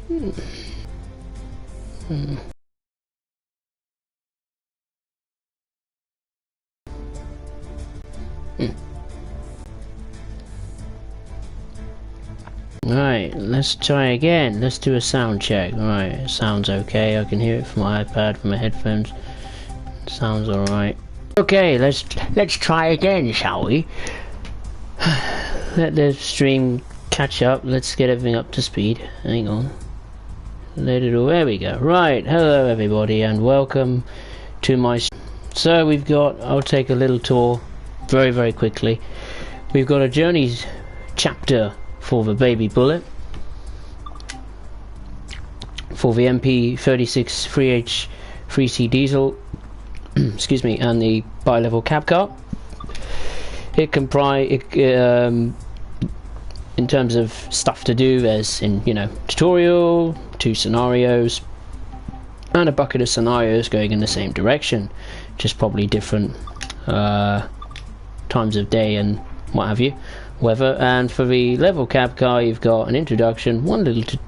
Right, let's try again. Let's do a sound check. Right, it sounds okay. I can hear it from my iPad, from my headphones. Sounds alright. Okay, let's try again, shall we? Let the stream catch up. Let's get everything up to speed. Hang on. Let it all. There we go. Right, hello everybody, and welcome to my. So we've got. I'll take a little tour, very quickly. We've got a journey chapter for the baby bullet, for the MP36PH-3C diesel, excuse me, and the bi-level cab car. It in terms of stuff to do, there's tutorial, 2 scenarios, and a bucket of scenarios going in the same direction, just probably different times of day and what have you. Weather. And for the level cab car, you've got an introduction, 1 little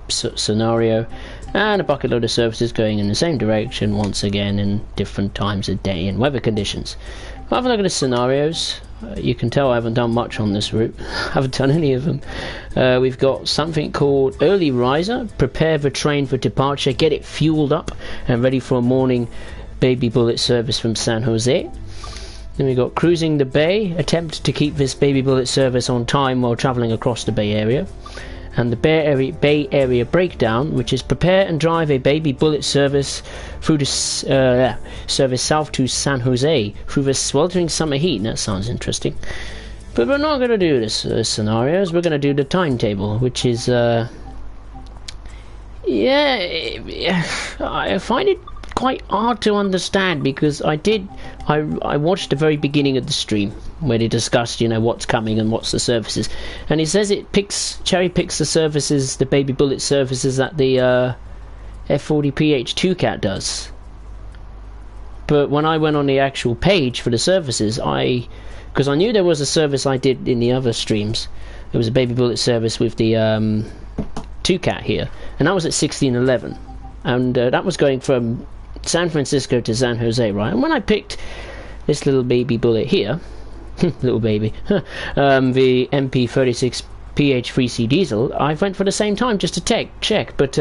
scenario, and a bucket load of services going in the same direction once again in different times of day and weather conditions. Have a look at the scenarios. You can tell I haven't done much on this route. I haven't done any of them. We've got something called Early Riser. Prepare the train for departure. Get it fueled up and ready for a morning baby bullet service from San Jose. Then we got Cruising the Bay, attempt to keep this baby bullet service on time while travelling across the Bay Area. And the Bay Area Breakdown, which is prepare and drive a baby bullet service through the service south to San Jose through the sweltering summer heat. That sounds interesting. But we're not going to do this scenarios. We're going to do the timetable, which is I find it quite hard to understand, because I watched the very beginning of the stream where they discussed what's coming and what's the services, and it says it cherry picks the services, the baby bullet services that the F40PH2 does. But when I went on the actual page for the services, because I knew there was a service I did in the other streams, there was a baby bullet service with the 2CAT here, and that was at 1611, and that was going from San Francisco to San Jose, right? And when I picked this little baby bullet here, little baby, the MP36PH-3C diesel, I went for the same time just to check, but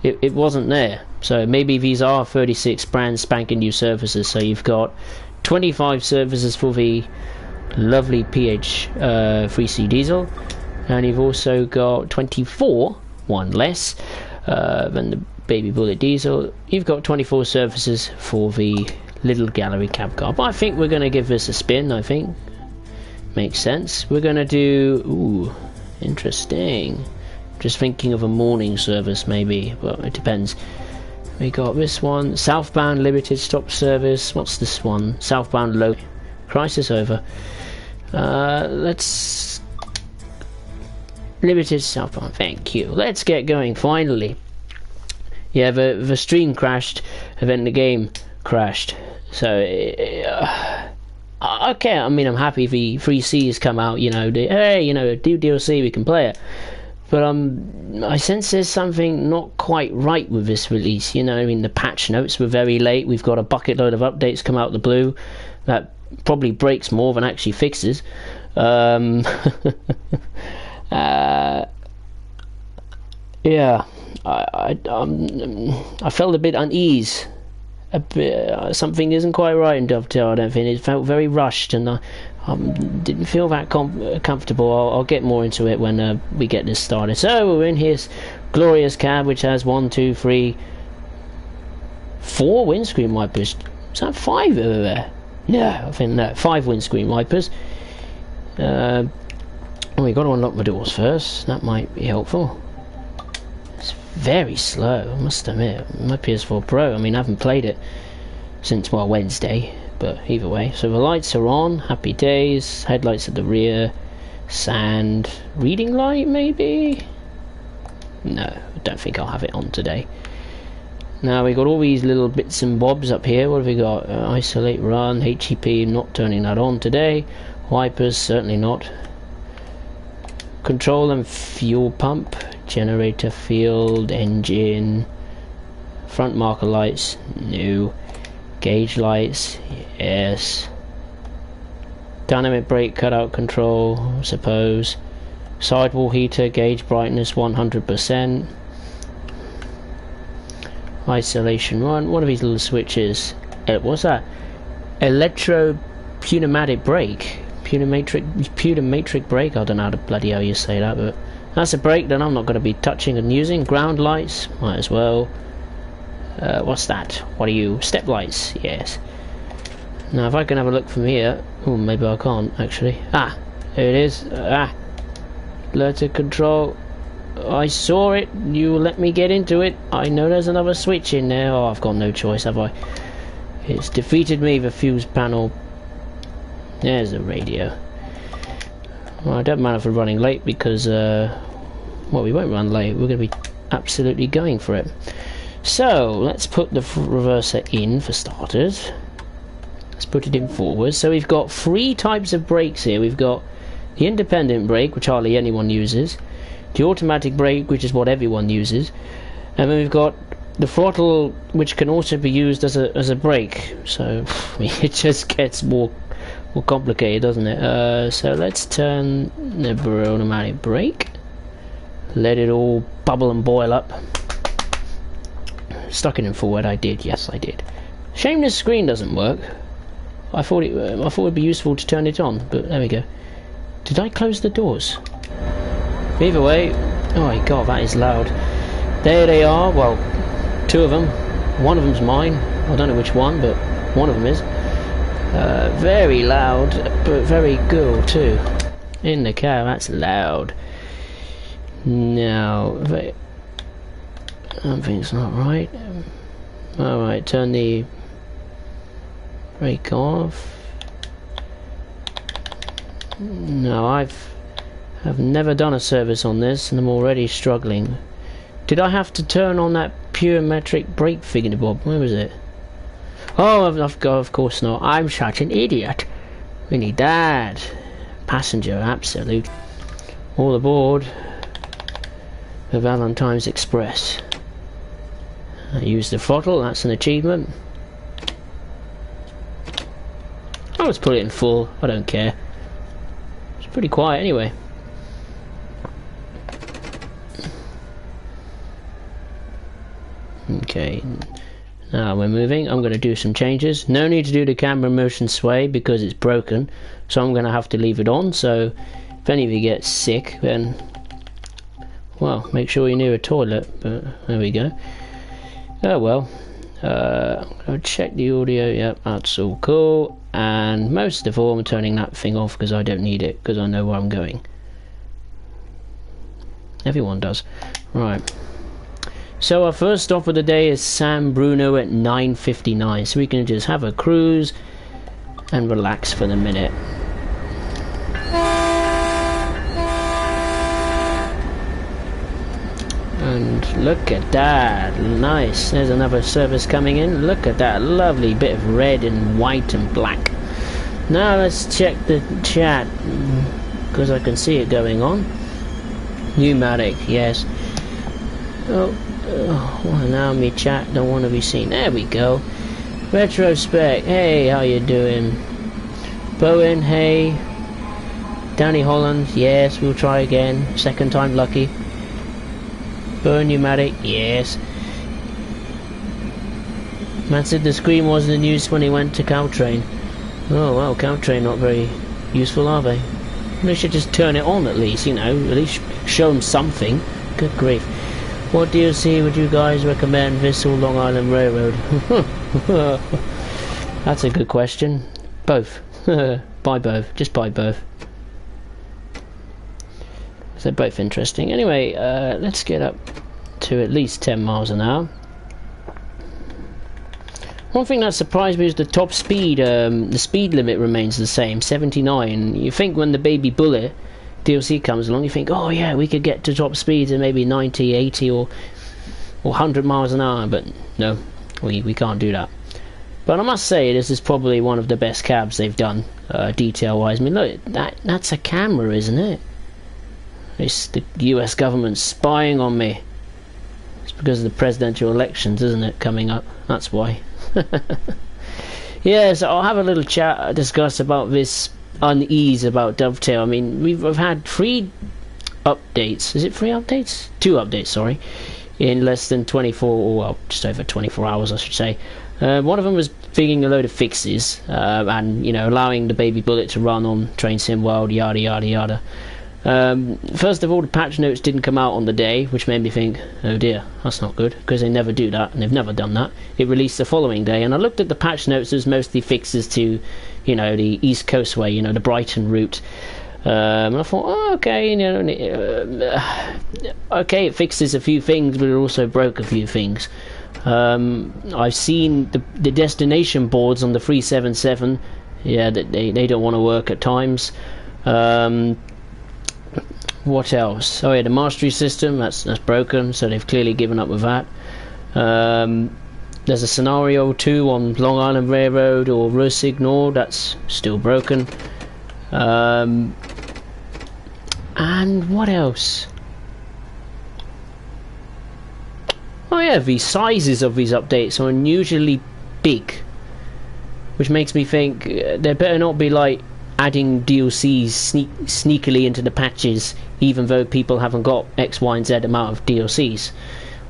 it wasn't there. So maybe these are 36 brand spanking new services. So you've got 25 services for the lovely PH-3C diesel, and you've also got 24, one less than the baby bullet diesel. You've got 24 services for the little gallery cab car. But I think we're going to give this a spin. I think makes sense. We're going to do interesting, just thinking of a morning service maybe, but it depends. We got this one, southbound limited stop service. What's this one? Southbound low crisis over. Let's limited southbound. Thank you. Let's get going finally. Yeah, the stream crashed, and then the game crashed. So, okay, I mean, I'm happy the 3C has come out, do DLC, we can play it. But I sense there's something not quite right with this release, I mean, the patch notes were very late. We've got a bucket load of updates come out the blue that probably breaks more than actually fixes. Yeah, I felt a bit unease. Something isn't quite right in Dovetail, I don't think. It felt very rushed, and I didn't feel that comfortable. I'll get more into it when we get this started. So we're in his glorious cab, which has 1, 2, 3, 4 windscreen wipers. Is that 5 over there? No, I think no, 5 windscreen wipers. We got to unlock the doors first. That might be helpful. It's very slow, I must admit. My PS4 Pro, I mean, I haven't played it since, well, Wednesday, but either way. So the lights are on, happy days, headlights at the rear, sand, reading light maybe? No, I don't think I'll have it on today. Now we got all these little bits and bobs up here. What have we got? Isolate, run, HEP, not turning that on today. Wipers, certainly not. Control and fuel pump, generator field, engine, front marker lights, no. Gauge lights, yes. Dynamic brake cutout control, I suppose. Sidewall heater, gauge brightness 100%. Isolation 1. What are these little switches? What's that? Electro pneumatic brake. Pneumatic brake. I don't know how the bloody hell you say that, but that's a brake that I'm not going to be touching and using. Ground lights, might as well. What's that? What are you? Step lights, yes. Now if I can have a look from here. Oh, maybe I can't actually. Ah, here it is. Alerted control. I saw it. You let me get into it. I know there's another switch in there. Oh, I've got no choice, have I? It's defeated me, the fuse panel. There's the radio. Well, I don't matter if we're running late because, well, we won't run late. We're going to be absolutely going for it. So, let's put the reverser in for starters. Let's put it in forward. So we've got 3 types of brakes here. We've got the independent brake, which hardly anyone uses. The automatic brake, which is what everyone uses. And then we've got the throttle, which can also be used as a brake. So, it just gets more complicated, doesn't it? So let's turn the automatic brake. Let it all bubble and boil up. Stuck it in forward. I did. Yes, I did. Shame this screen doesn't work. I thought it would be useful to turn it on, but there we go. Did I close the doors? Either way, oh my god, that is loud. There they are. Well, 2 of them. One of them's mine. I don't know which one, but one of them is. Very loud, but very cool too. In the car, that's loud. Now, something's not right. Alright, turn the brake off. No, I've never done a service on this and I'm already struggling. Did I have to turn on that pneumatic brake thingamabob? Where was it? Oh, of course not. I'm such an idiot. We need that. Passenger, absolute. All aboard the Valentine's Express. I use the throttle, that's an achievement. I'll just put it in full, I don't care. It's pretty quiet anyway. Okay, now we're moving. I'm going to do some changes. No need to do the camera motion sway because it's broken, so I'm going to have to leave it on. So if any of you get sick, then, well, make sure you're near a toilet. But there we go. Oh well. I'm going to check the audio. Yep, that's all cool. And most of all, I'm turning that thing off because I don't need it, because I know where I'm going. Everyone does. Right. So our first stop of the day is San Bruno at 9:59. So we can just have a cruise and relax for the minute. And look at that, nice. There's another service coming in. Look at that lovely bit of red and white and black. Now let's check the chat because I can see it going on. Pneumatic, yes. Oh, well, now me chat don't want to be seen. There we go. Retrospect, hey, how you doing? Bowen, hey. Danny Holland, yes, we'll try again. Second time lucky. Burn pneumatic, yes. Man said the screen wasn't in use when he went to Caltrain. Oh well, Caltrain not very useful, are they? They should just turn it on at least, you know, at least show them something. Good grief. What DLC would you guys recommend this or Long Island Railroad? That's a good question. Both. Buy both. Just buy both. They're both interesting. Anyway, let's get up to at least 10 miles an hour. One thing that surprised me is the top speed. The speed limit remains the same, 79. You think when the Baby Bullet DLC comes along, you think, oh yeah, we could get to top speeds of maybe 90, 80 or 100 miles an hour, but no, we can't do that. But I must say, this is probably one of the best cabs they've done, detail-wise. I mean, look, that's a camera, isn't it? It's the US government spying on me. It's because of the presidential elections, isn't it, coming up? That's why. Yeah, so I'll have a little chat, discuss about this unease about Dovetail. I mean, we've had 3 updates. Is it 3 updates? 2 updates, sorry. In less than 24, or well, just over 24 hours, I should say. One of them was bringing a load of fixes, and, you know, allowing the baby bullet to run on Train Sim World, yada yada yada. First of all, the patch notes didn't come out on the day, which made me think, oh dear, that's not good, because they never do that, and they've never done that. It released the following day, and I looked at the patch notes. There's mostly fixes to, you know, the East Coast way, you know, the Brighton route. And I thought, oh, okay, you know, okay, it fixes a few things, but it also broke a few things. I've seen the destination boards on the 377. Yeah, they don't want to work at times. What else? Oh yeah, the mastery system, that's broken, so they've clearly given up with that. There's a scenario 2 on Long Island Railroad or Rossignol, that's still broken. And what else? Oh yeah, the sizes of these updates are unusually big, which makes me think there better not be like adding DLCs sneakily into the patches, even though people haven't got X, Y, and Z amount of DLCs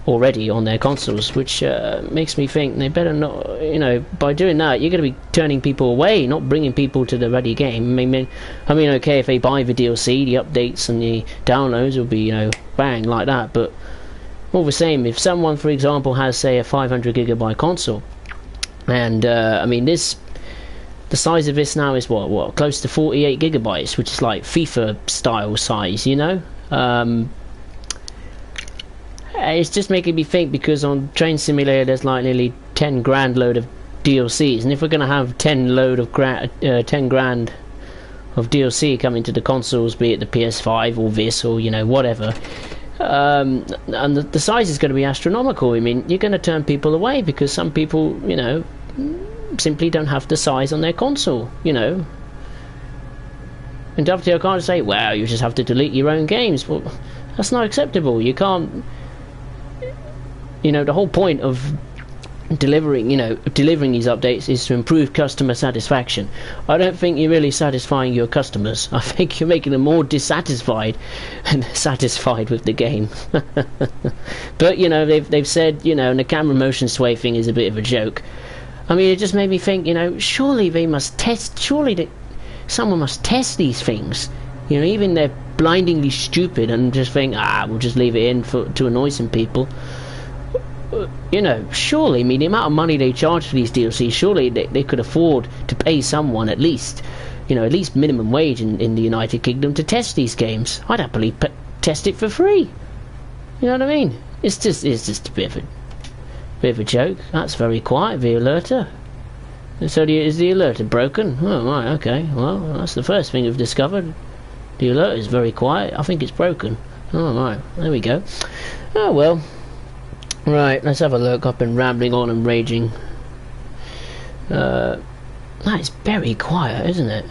already on their consoles, which makes me think they better not, you know, by doing that you're going to be turning people away, not bringing people to the ready game. I mean, okay, if they buy the DLC, the updates and the downloads will be, you know, bang, like that, but all the same, if someone, for example, has, say, a 500GB console, and, I mean, the size of this now is what, close to 48GB, which is like FIFA style size, you know? It's just making me think, because on Train Simulator there's like nearly 10 grand load of DLCs, and if we're going to have 10 grand of DLC coming to the consoles, be it the PS5 or this or, you know, whatever, and the size is going to be astronomical. I mean, you're going to turn people away, because some people, you know, simply don't have the size on their console, you know. And Dovetail can't say, well, you just have to delete your own games. Well, that's not acceptable. You can't, you know, the whole point of delivering these updates is to improve customer satisfaction. I don't think you're really satisfying your customers. I think you're making them more dissatisfied and satisfied with the game. But, you know, they've said, you know, and the camera motion sway thing is a bit of a joke. I mean, it just made me think, you know, surely they must test, someone must test these things. You know, even they're blindingly stupid and just think, we'll just leave it in to annoy some people. You know, surely, I mean, the amount of money they charge for these DLCs, surely they could afford to pay someone at least, you know, at least minimum wage in the United Kingdom to test these games. I'd happily test it for free. You know what I mean? It's just a bit of a joke. That's very quiet, the alerter. So is the alerter broken? Oh, right, okay. Well, that's the first thing we've discovered. The alert is very quiet. I think it's broken. Oh, right. There we go. Oh, well. Right, let's have a look. I've been rambling on and raging. That is very quiet, isn't it?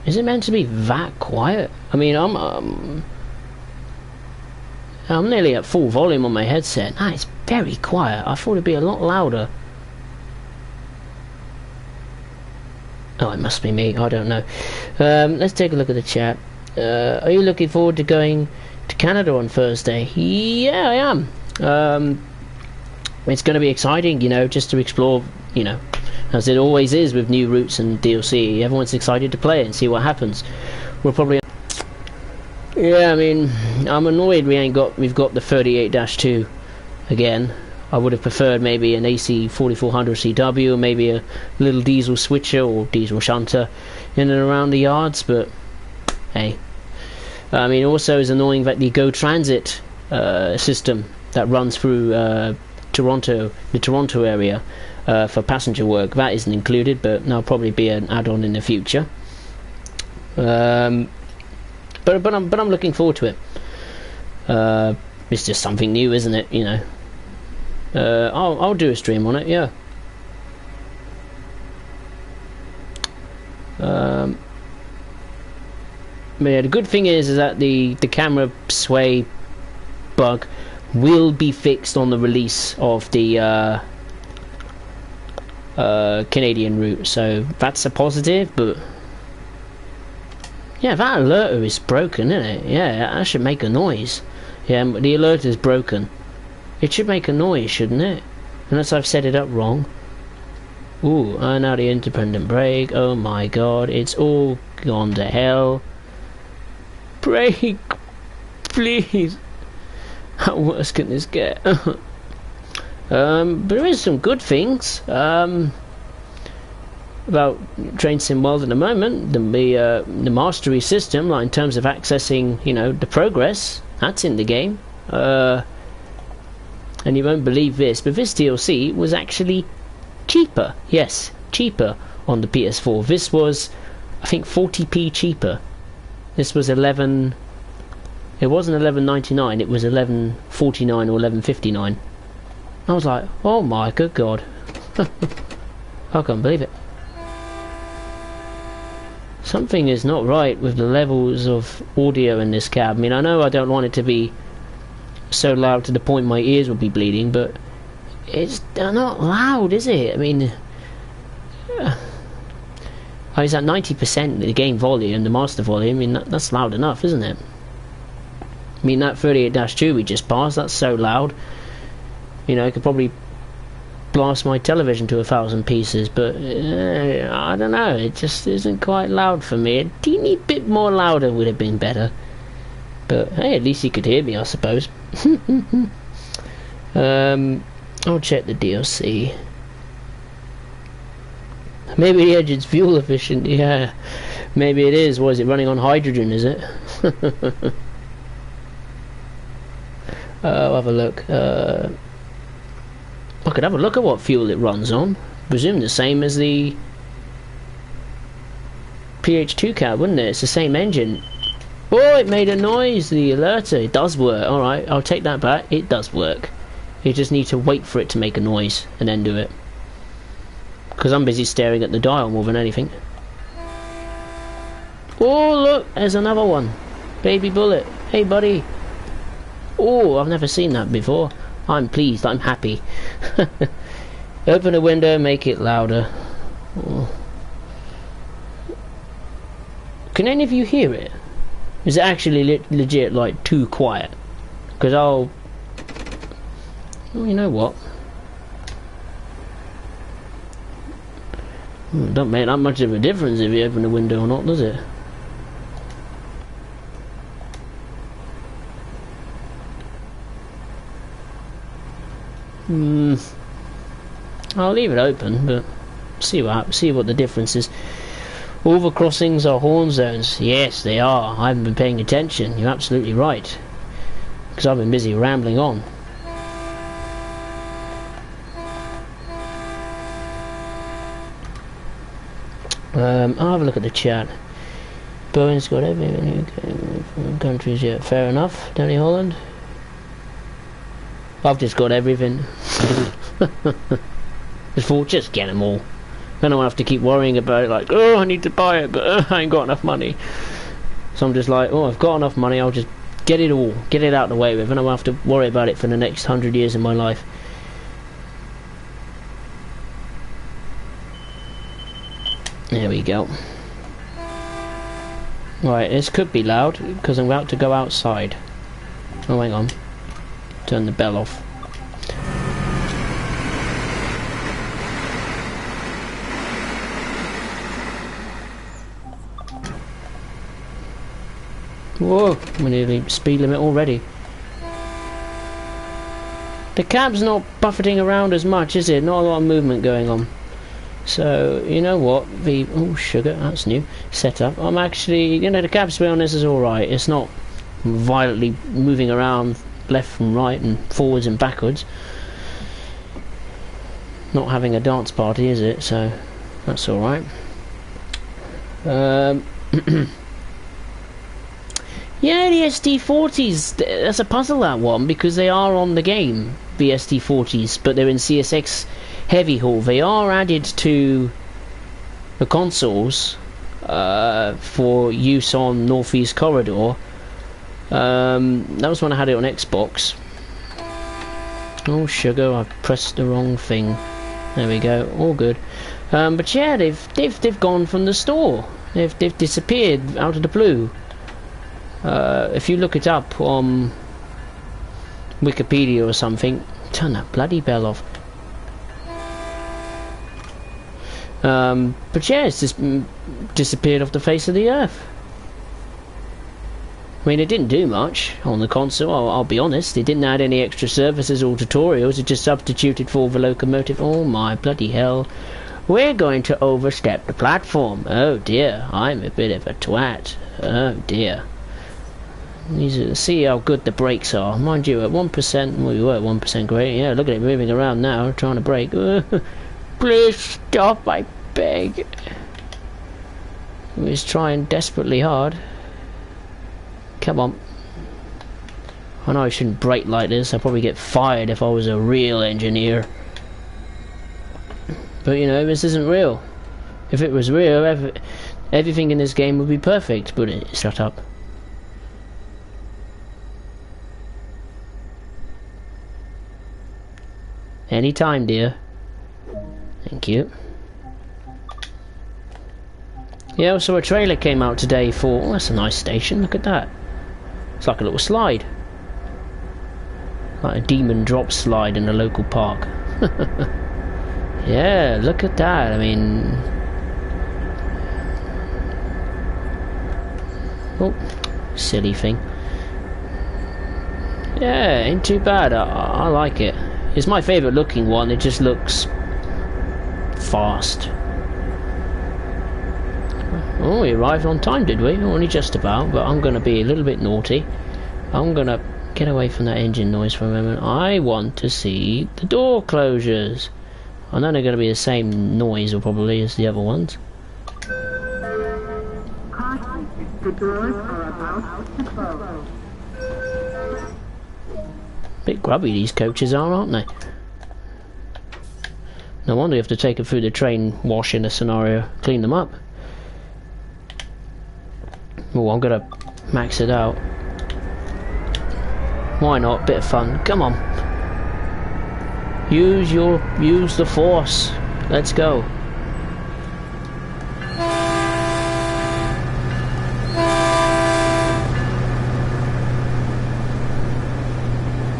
Is it meant to be that quiet? I mean, I'm nearly at full volume on my headset. That is very quiet. I thought it'd be a lot louder. Oh, it must be me. I don't know. Let's take a look at the chat. Are you looking forward to going to Canada on Thursday? Yeah, I am. It's going to be exciting, you know, just to explore, you know, as it always is with new routes and DLC. Everyone's excited to play it and see what happens. We'll probably... Yeah, I mean, I'm annoyed we've got the 38-2 again. I would have preferred maybe an AC 4400 CW, or maybe a little diesel switcher or diesel shunter in and around the yards, but hey. I mean, also it's annoying that the Go Transit system that runs through the Toronto area for passenger work, that isn't included, but that'll probably be an add-on in the future. But I'm looking forward to it. It's just something new, isn't it? You know. I'll do a stream on it. Yeah. yeah, the good thing is that the camera sway bug will be fixed on the release of the Canadian route, so that's a positive. But yeah, that alerter is broken, isn't it? Yeah, that should make a noise. Yeah, the alerter is broken. It should make a noise, shouldn't it? Unless I've set it up wrong. Ooh, and now the independent brake. Oh my god, it's all gone to hell. Brake, please. How worse can this get? But there is some good things about Train Sim World at the moment. The mastery system, like in terms of accessing, you know, the progress, that's in the game. And you won't believe this, but this DLC was actually cheaper. Yes, cheaper on the PS4. This was, I think, 40p cheaper. This was 11. It wasn't 11.99. It was 11.49 or 11.59. I was like, oh my good god. I can't believe it. Something is not right with the levels of audio in this cab. I mean, I know I don't want it to be so loud to the point my ears will be bleeding, but it's not loud, is it? I mean, I was at 90% the game volume, the master volume. I mean, that's loud enough, isn't it? I mean, that 38-2 we just passed, that's so loud. You know, I could probably blast my television to 1,000 pieces, but I don't know, it just isn't quite loud for me. A teeny bit more louder would have been better. But hey, at least you could hear me, I suppose. I'll check the DLC. Maybe the engine's fuel efficient. Yeah, maybe it is. What is it, running on hydrogen, is it? I'll have a look. I could have a look at what fuel it runs on. Presume the same as the PH2 cab, wouldn't it? It's the same engine. Oh, it made a noise, the alerter. It does work. Alright, I'll take that back. It does work. You just need to wait for it to make a noise and then do it. Because I'm busy staring at the dial more than anything. Oh, look, there's another one. Baby Bullet. Hey, buddy. Oh, I've never seen that before. I'm pleased. I'm happy. Open a window, make it louder. Oh. Can any of you hear it? Is it actually legit, like, too quiet? Because I'll... Well, you know what? Don't make that much of a difference if you open the window or not, does it? I'll leave it open, but see what the difference is. All the crossings are horn zones. Yes, they are. I haven't been paying attention. You're absolutely right. Because I've been busy rambling on. I'll have a look at the chat. Bowen's got everything from countries, yeah. Fair enough. Danny Holland. I've just got everything. Just get them all. Then I won't have to keep worrying about it, like, oh, I need to buy it, but I ain't got enough money. So I'm just like, oh, I've got enough money, I'll just get it all, get it out of the way with, and I won't have to worry about it for the next 100 years of my life. There we go. Right, this could be loud, because I'm about to go outside. Oh, hang on. Turn the bell off. Whoa, we're nearly speed limit already. The cab's not buffeting around as much, is it? Not a lot of movement going on. So, you know what? Oh, sugar, that's new. Setup. I'm actually, you know, the cab speed on this is alright. It's not violently moving around left and right and forwards and backwards. Not having a dance party, is it? So, that's alright. Yeah, the SD40s, that's a puzzle, that one, because they are on the game, the SD40s, but they're in CSX Heavy Haul. They are added to the consoles, for use on Northeast Corridor. That was when I had it on Xbox. Oh sugar, I pressed the wrong thing. There we go, all good. But yeah, they've gone from the store. They've disappeared out of the blue. If you look it up on Wikipedia or something, turn that bloody bell off. But yeah, it's just disappeared off the face of the earth. I mean, it didn't do much on the console, I'll be honest. It didn't add any extra services or tutorials, it just substituted for the locomotive. Oh my bloody hell. We're going to overstep the platform. Oh dear, I'm a bit of a twat. Oh dear. See how good the brakes are. Mind you, at 1%, well, we were at 1% great. Yeah, look at it moving around now, trying to brake. Please stop, I beg. He was trying desperately hard. Come on. I know I shouldn't brake like this. I'd probably get fired if I was a real engineer. But you know, this isn't real. If it was real, everything in this game would be perfect. But shut up. Anytime, dear. Thank you. Yeah, so a trailer came out today for... Oh, that's a nice station, look at that. It's like a little slide. Like a demon drop slide in a local park. Yeah, look at that, I mean... Oh, silly thing. Yeah, ain't too bad, I like it. It's my favourite looking one, it just looks... fast. Oh, we arrived on time, did we? Only just about, but I'm going to be a little bit naughty. I'm going to get away from that engine noise for a moment. I want to see the door closures. I know they're going to be the same noise, or probably, as the other ones. The doors are about to close. Bit grubby these coaches are, aren't they? No wonder you have to take them through the train wash in a scenario, clean them up. Oh, I'm gonna max it out. Why not? Bit of fun. Come on. Use the force. Let's go.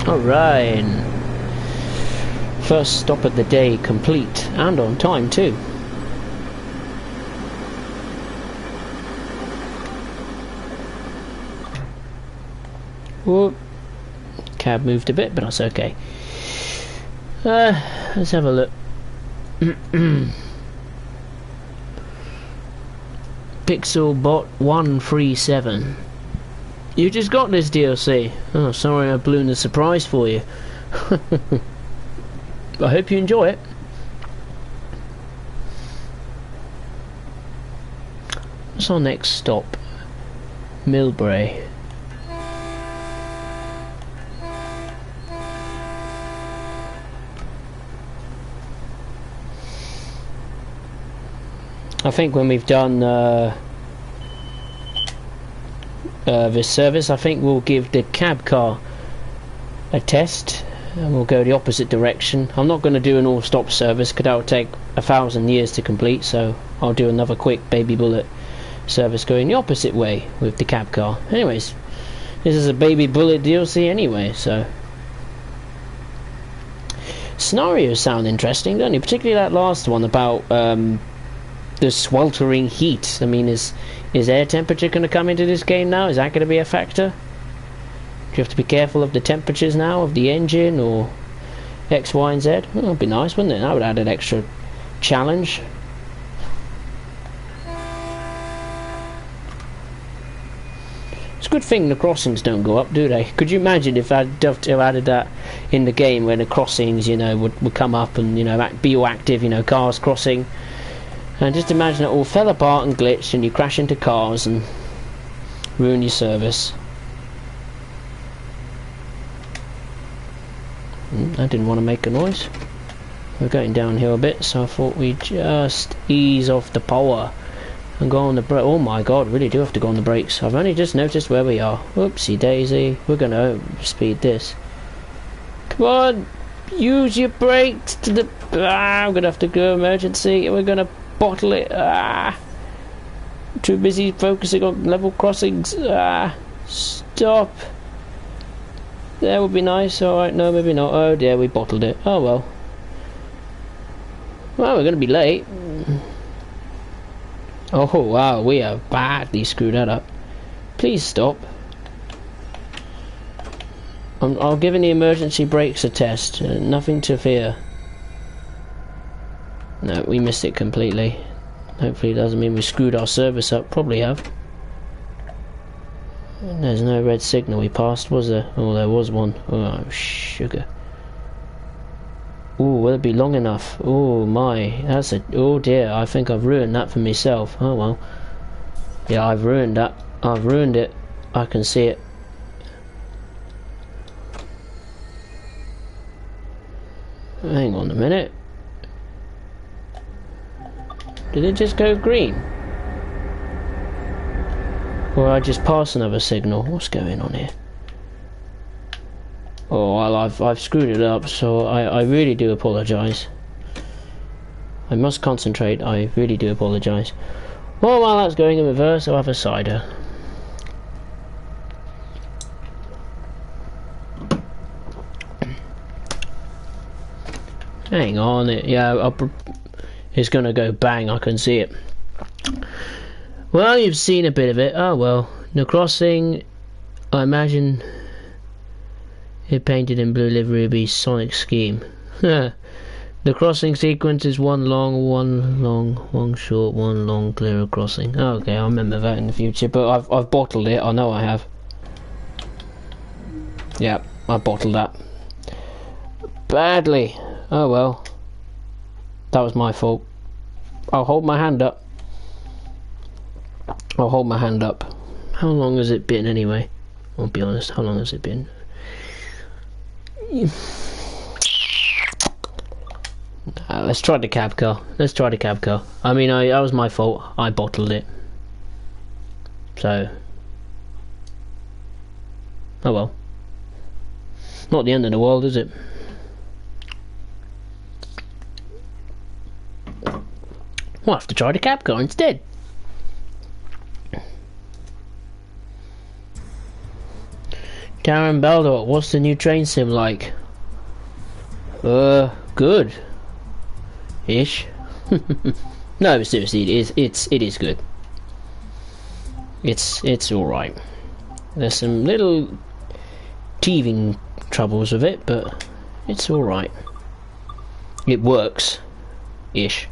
Alright. First stop of the day complete, and on time too. Whoop. Cab moved a bit, but that's okay. Let's have a look. Pixelbot 137. You just got this DLC. Oh, sorry I blew the surprise for you. I hope you enjoy it. What's our next stop? Millbrae. I think when we've done this service, I think we'll give the cab car a test and we'll go the opposite direction. I'm not going to do an all-stop service because that will take 1,000 years to complete, so I'll do another quick baby bullet service going the opposite way with the cab car. Anyways, this is a baby bullet DLC anyway, so scenarios sound interesting, don't they? Particularly that last one about the sweltering heat. I mean, is air temperature going to come into this game now? Is that going to be a factor? Do you have to be careful of the temperatures now of the engine or X, Y, and Z? Well, that'd be nice, wouldn't it? That would add an extra challenge. It's a good thing the crossings don't go up, do they? Could you imagine if I'd added that in the game where the crossings, you know, would come up and, you know, be all active, you know, cars crossing. And just imagine it all fell apart and glitched and you crash into cars and ruin your service. I didn't want to make a noise. We're going downhill a bit, so I thought we'd just ease off the power. and go on the brake. Oh my god, really do have to go on the brakes. I've only just noticed where we are. Whoopsie daisy. We're going to speed this. Come on, use your brakes to the... I'm going to have to go emergency. We're going to bottle it. Too busy focusing on level crossings. Stop. That would be nice. Alright, no, maybe not. Oh dear, we bottled it. Oh well. Well, we're going to be late. Oh wow, we have badly screwed that up. Please stop. I'll give the emergency brakes a test. Nothing to fear. No, we missed it completely. Hopefully it doesn't mean we screwed our service up. Probably have. And there's no red signal we passed, was there? Oh, there was one. Oh, sugar. Oh, will it be long enough? Oh my, that's a... Oh dear, I think I've ruined that for myself. Oh well. Yeah, I've ruined that. I've ruined it. I can see it. Hang on a minute. Did it just go green? Or I just passed another signal? What's going on here? Oh, well, I've screwed it up, so I really do apologise. I must concentrate, I really do apologise. Well, while that's going in reverse, I'll have a cider. Hang on, it's gonna go bang, I can see it. Well, you've seen a bit of it. Oh well, the crossing, I imagine it painted in blue livery would be Sonic Scheme. The crossing sequence is one long, one short, one long, clearer crossing. Okay, I'll remember that in the future, but I've bottled it, I know I have. Yeah, I bottled that. Badly. Oh well. That was my fault. I'll hold my hand up. I'll hold my hand up. How long has it been anyway? I'll be honest, how long has it been? Let's try the cab car. Let's try the cab car. I mean, that was my fault. I bottled it. So... oh well. Not the end of the world, is it? We'll have to try the cab car instead. Darren Beldor, what's the new train sim like? Good. Ish. No, seriously, it is good. It's alright. There's some little teething troubles with it, but it's alright. It works. Ish.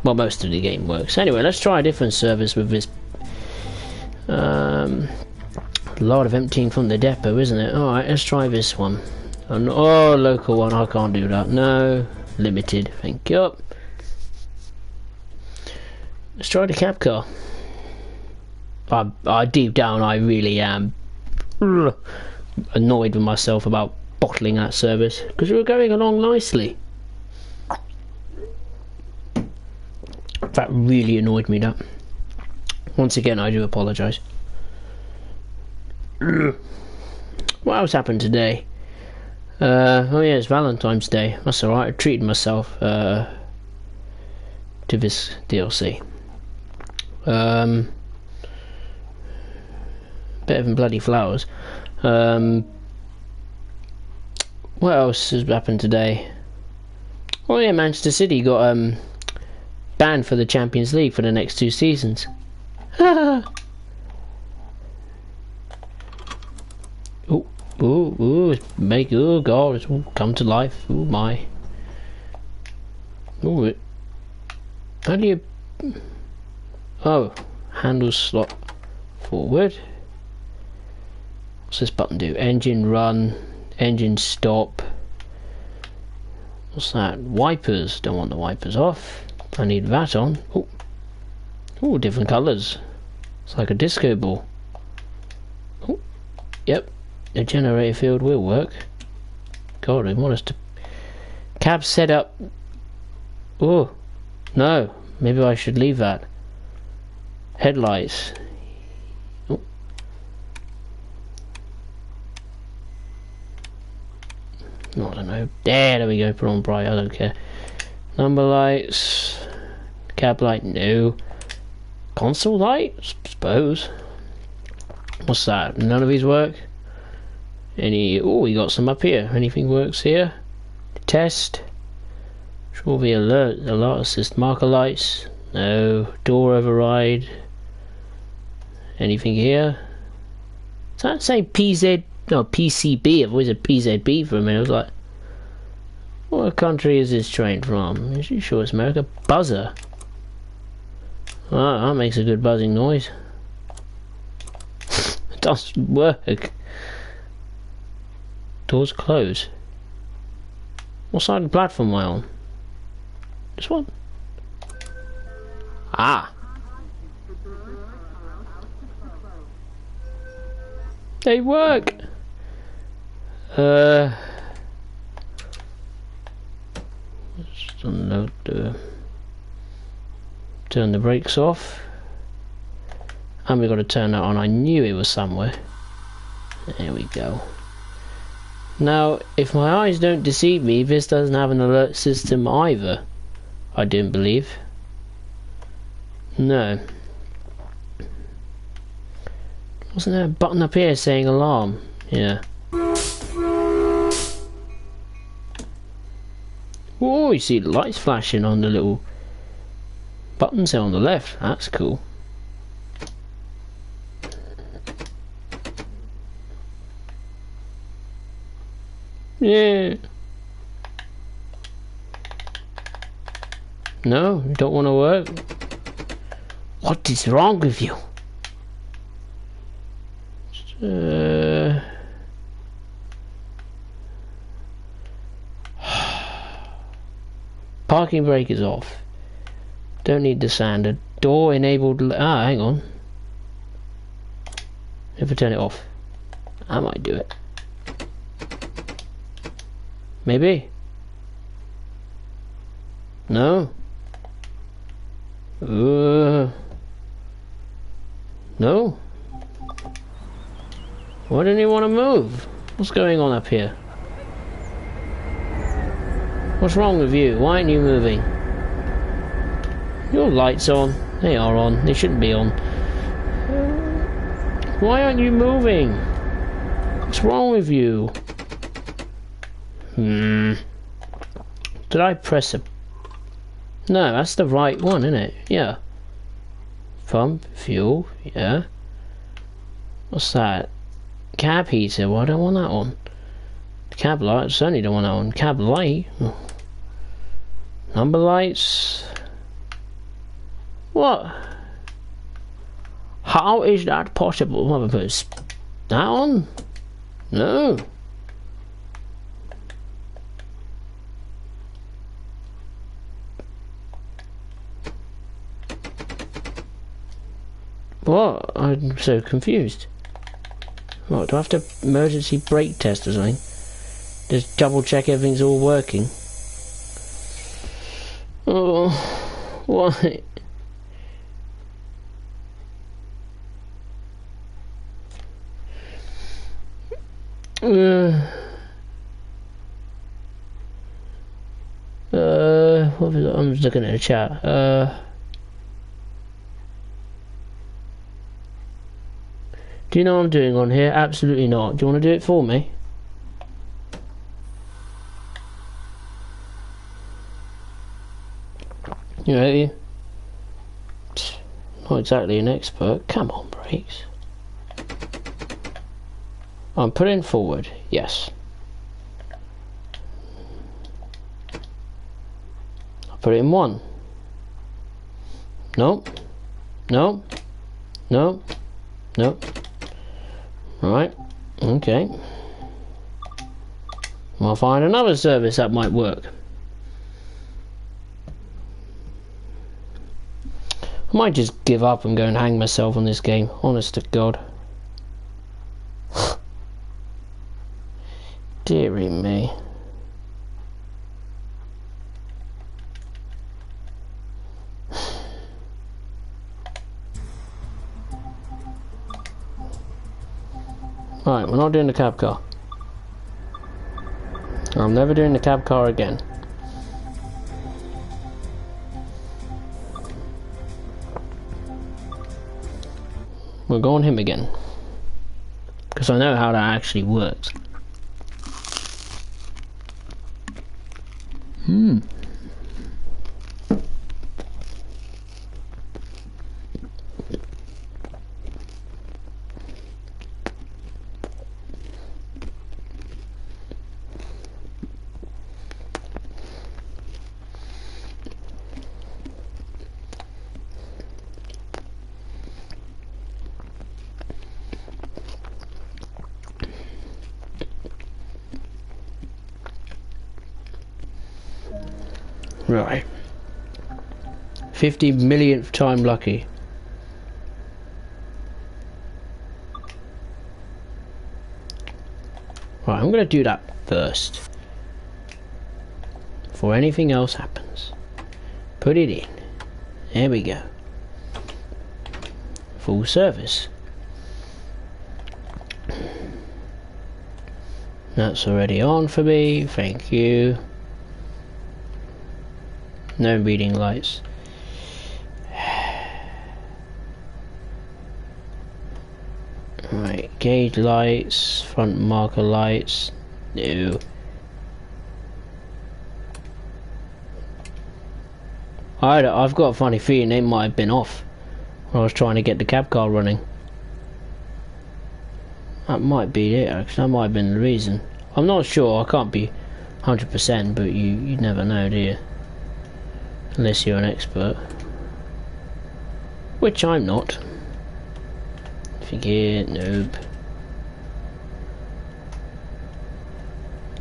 Well, most of the game works. Anyway, let's try a different service with this. A lot of emptying from the depot, isn't it? Alright, let's try this one. Oh, local one, I can't do that. No, limited, thank you. Let's try the cab car. I deep down, I really am annoyed with myself about bottling that service, because we were going along nicely. That really annoyed me, that. Once again, I do apologise. What else happened today? Oh yeah, it's Valentine's Day. That's alright, I treated myself to this DLC. Better than bloody flowers. What else has happened today? Oh yeah, Manchester City got banned for the Champions League for the next 2 seasons. Oh god, it's all come to life. Oh my. Oh, how do you... oh, handle slot forward. What's this button do? Engine run, engine stop. What's that? Wipers. Don't want the wipers off. I need that on. Oh, oh, different colours. It's like a disco ball. Oh, yep. The generator field will work. God, they want us to... cab setup. Oh, no. Maybe I should leave that. Headlights. Oh. I don't know. There we go. Put on bright. I don't care. Number lights. Cab light. No. Console light. Suppose. What's that? None of these work. Any? Oh, we got some up here. Anything works here? Test. Sure, the alert assist. Marker lights. No. Door override. Anything here? Does that say PZ? No, PCB. I've always said PZB for a minute. I was like, what country is this train from? Are you sure it's America? Buzzer. Oh, that makes a good buzzing noise. It does work. Doors closed. What side of the platform am I on? This one? Ah! They work! Just unload turn the brakes off. And we've got to turn that on. I knew it was somewhere. There we go. Now, if my eyes don't deceive me, this doesn't have an alert system either. I didn't believe. No. Wasn't there a button up here saying alarm? Yeah. Oh, you see the lights flashing on the little buttons there on the left. That's cool. Yeah. No, you don't want to work? What is wrong with you? Parking brake is off. Don't need the sander. Door enabled. Ah, hang on. If I turn it off, I might do it. Maybe. No. No. Why didn't he want to move? What's going on up here? What's wrong with you? Why aren't you moving? Your lights on. They are on. They shouldn't be on. Why aren't you moving? What's wrong with you? Did I press a... No, that's the right one, isn't it? Yeah. Pump, fuel, yeah. What's that? Cab heater. Well, I don't want that one. Cab light. Certainly don't want that one. Cab light. Oh. Number lights. What? How is that possible? What have I put that on? No. What? I'm so confused. What, do I have to emergency brake test or something? Just double check everything's all working. Oh, why? What was it? I'm just looking at the chat. Do you know what I'm doing on here? Absolutely not. Do you want to do it for me? You ready? Not exactly an expert. Come on, brakes. I'm putting forward. Yes. I'll put it in one. Nope. Nope. Nope. Nope. Right. Okay. I'll find another service that might work. I might just give up and go and hang myself on this game. Honest to God. Deary me. Right, we're not doing the cab car. I'm never doing the cab car again. We're going him again. Because I know how that actually works. Right. 50 millionth time lucky. Right, I'm gonna do that first. Before anything else happens. Put it in. There we go. Full service. That's already on for me, thank you. No reading lights. Right, gauge lights, front marker lights, no. I've got a funny feeling they might have been off when I was trying to get the cab car running. That might be it, actually. That might have been the reason. I'm not sure, I can't be 100%, but you never know, do you? Unless you're an expert. Which I'm not. Forget, nope.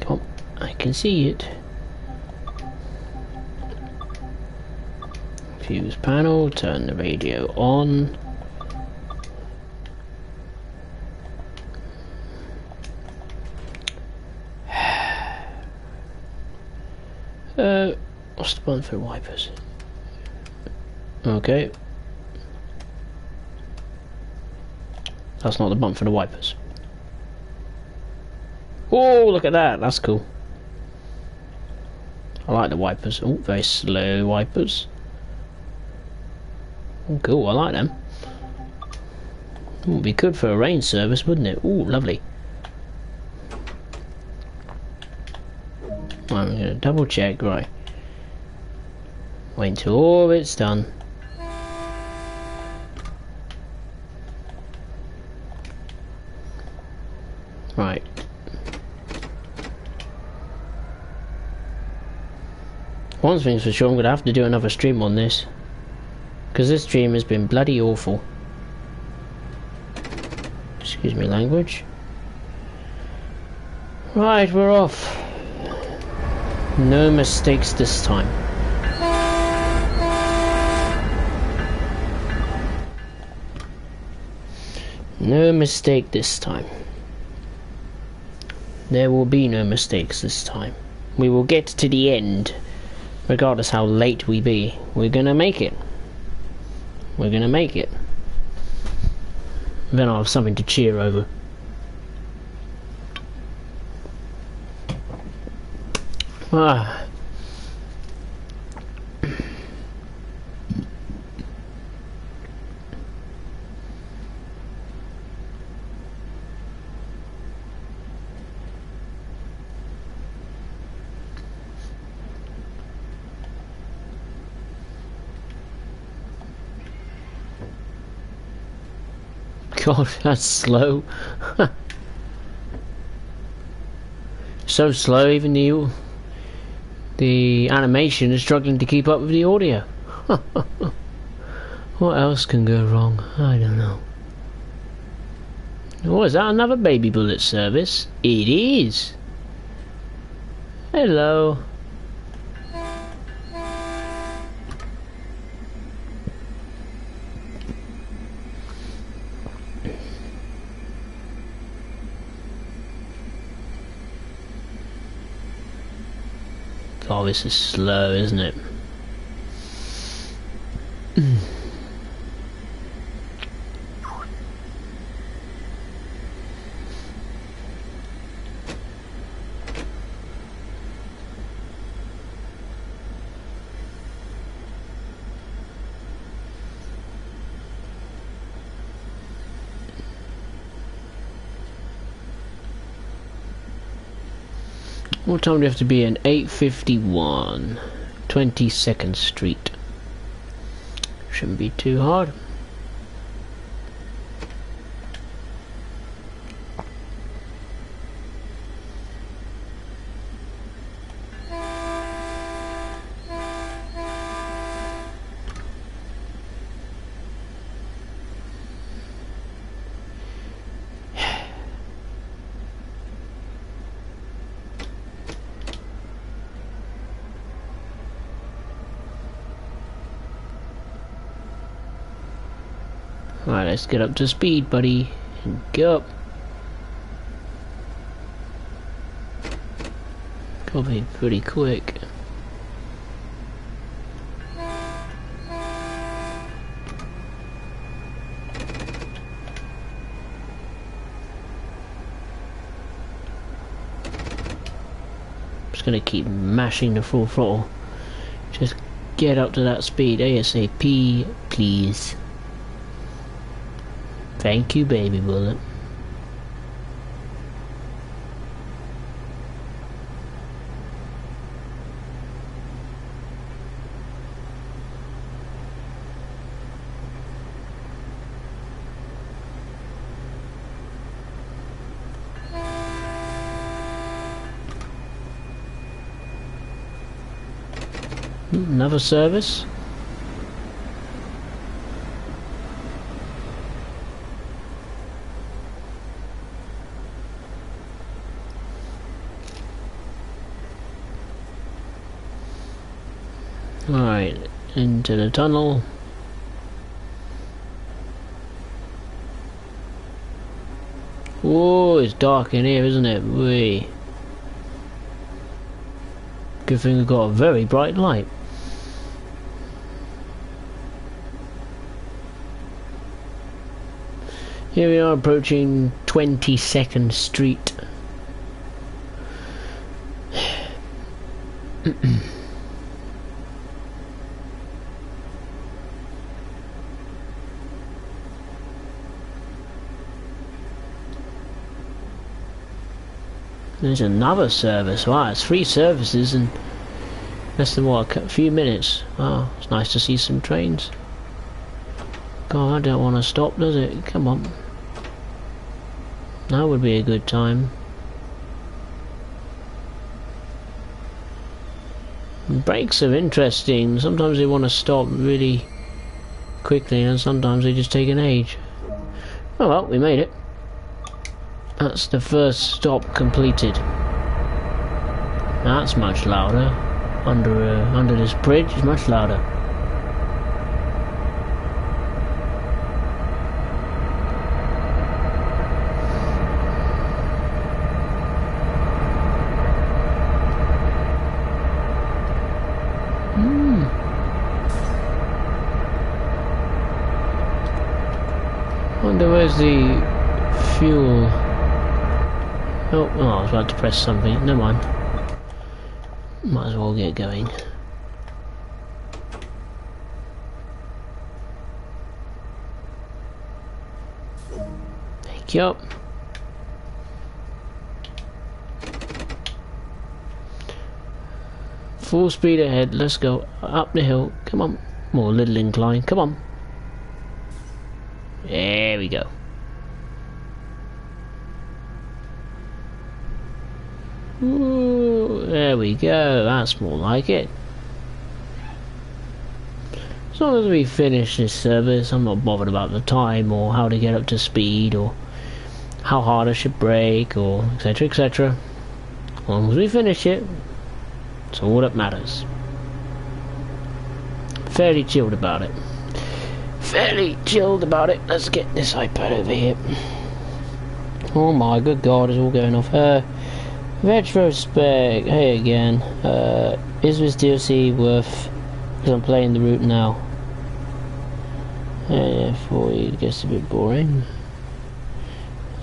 Come on, I can see it. Fuse panel, turn the radio on. What's the button for wipers? Okay. That's not the button for the wipers. Oh, look at that. That's cool. I like the wipers. Oh, very slow wipers. Oh, cool. I like them. Would be good for a rain service, wouldn't it? Oh, lovely. I'm going to double check. Right. Wait until all of it's done. Right. One thing's for sure, I'm going to have to do another stream on this. Because this stream has been bloody awful. Excuse me, language. Right, we're off. No mistakes this time. No mistake this time. There will be no mistakes this time. We will get to the end. Regardless how late we be. We're gonna make it. We're gonna make it. Then I'll have something to cheer over. Ah. God, that's slow. So slow, even the animation is struggling to keep up with the audio. What else can go wrong? I don't know. Oh, is that another baby bullet service? It is. Hello. Oh, this is slow, isn't it? What time do you have to be in? 8:51. 22nd Street. Shouldn't be too hard. Alright, let's get up to speed, buddy. And go up. Gotta be pretty quick. Just gonna keep mashing the full throttle. Just get up to that speed ASAP, please. Thank you, baby bullet. Another service. Alright, into the tunnel. Whoa, it's dark in here, isn't it? Wee. Good thing we've got a very bright light. Here we are approaching 22nd Street. There's another service. Wow, it's 3 services in less than what, a few minutes. Wow, it's nice to see some trains. God, I don't want to stop, does it? Come on. That would be a good time. Brakes are interesting. Sometimes they want to stop really quickly and sometimes they just take an age. Oh well, we made it. That's the first stop completed. That's much louder. Under this bridge is much louder. Wonder where's the fuel. Oh, I was about to press something. Never mind. Might as well get going. Thank you. Full speed ahead. Let's go up the hill. Come on. More little incline. Come on. There we go. Ooh, there we go. That's more like it. As long as we finish this service, I'm not bothered about the time or how to get up to speed or how hard I should brake or etc, etc. As long as we finish it, it's all that matters. Fairly chilled about it. Fairly chilled about it. Let's get this iPad over here. Oh my good god, it's all going off. Retrospect. Hey again. Is this DLC worth? Because I'm playing the route now. Yeah, for you it gets a bit boring.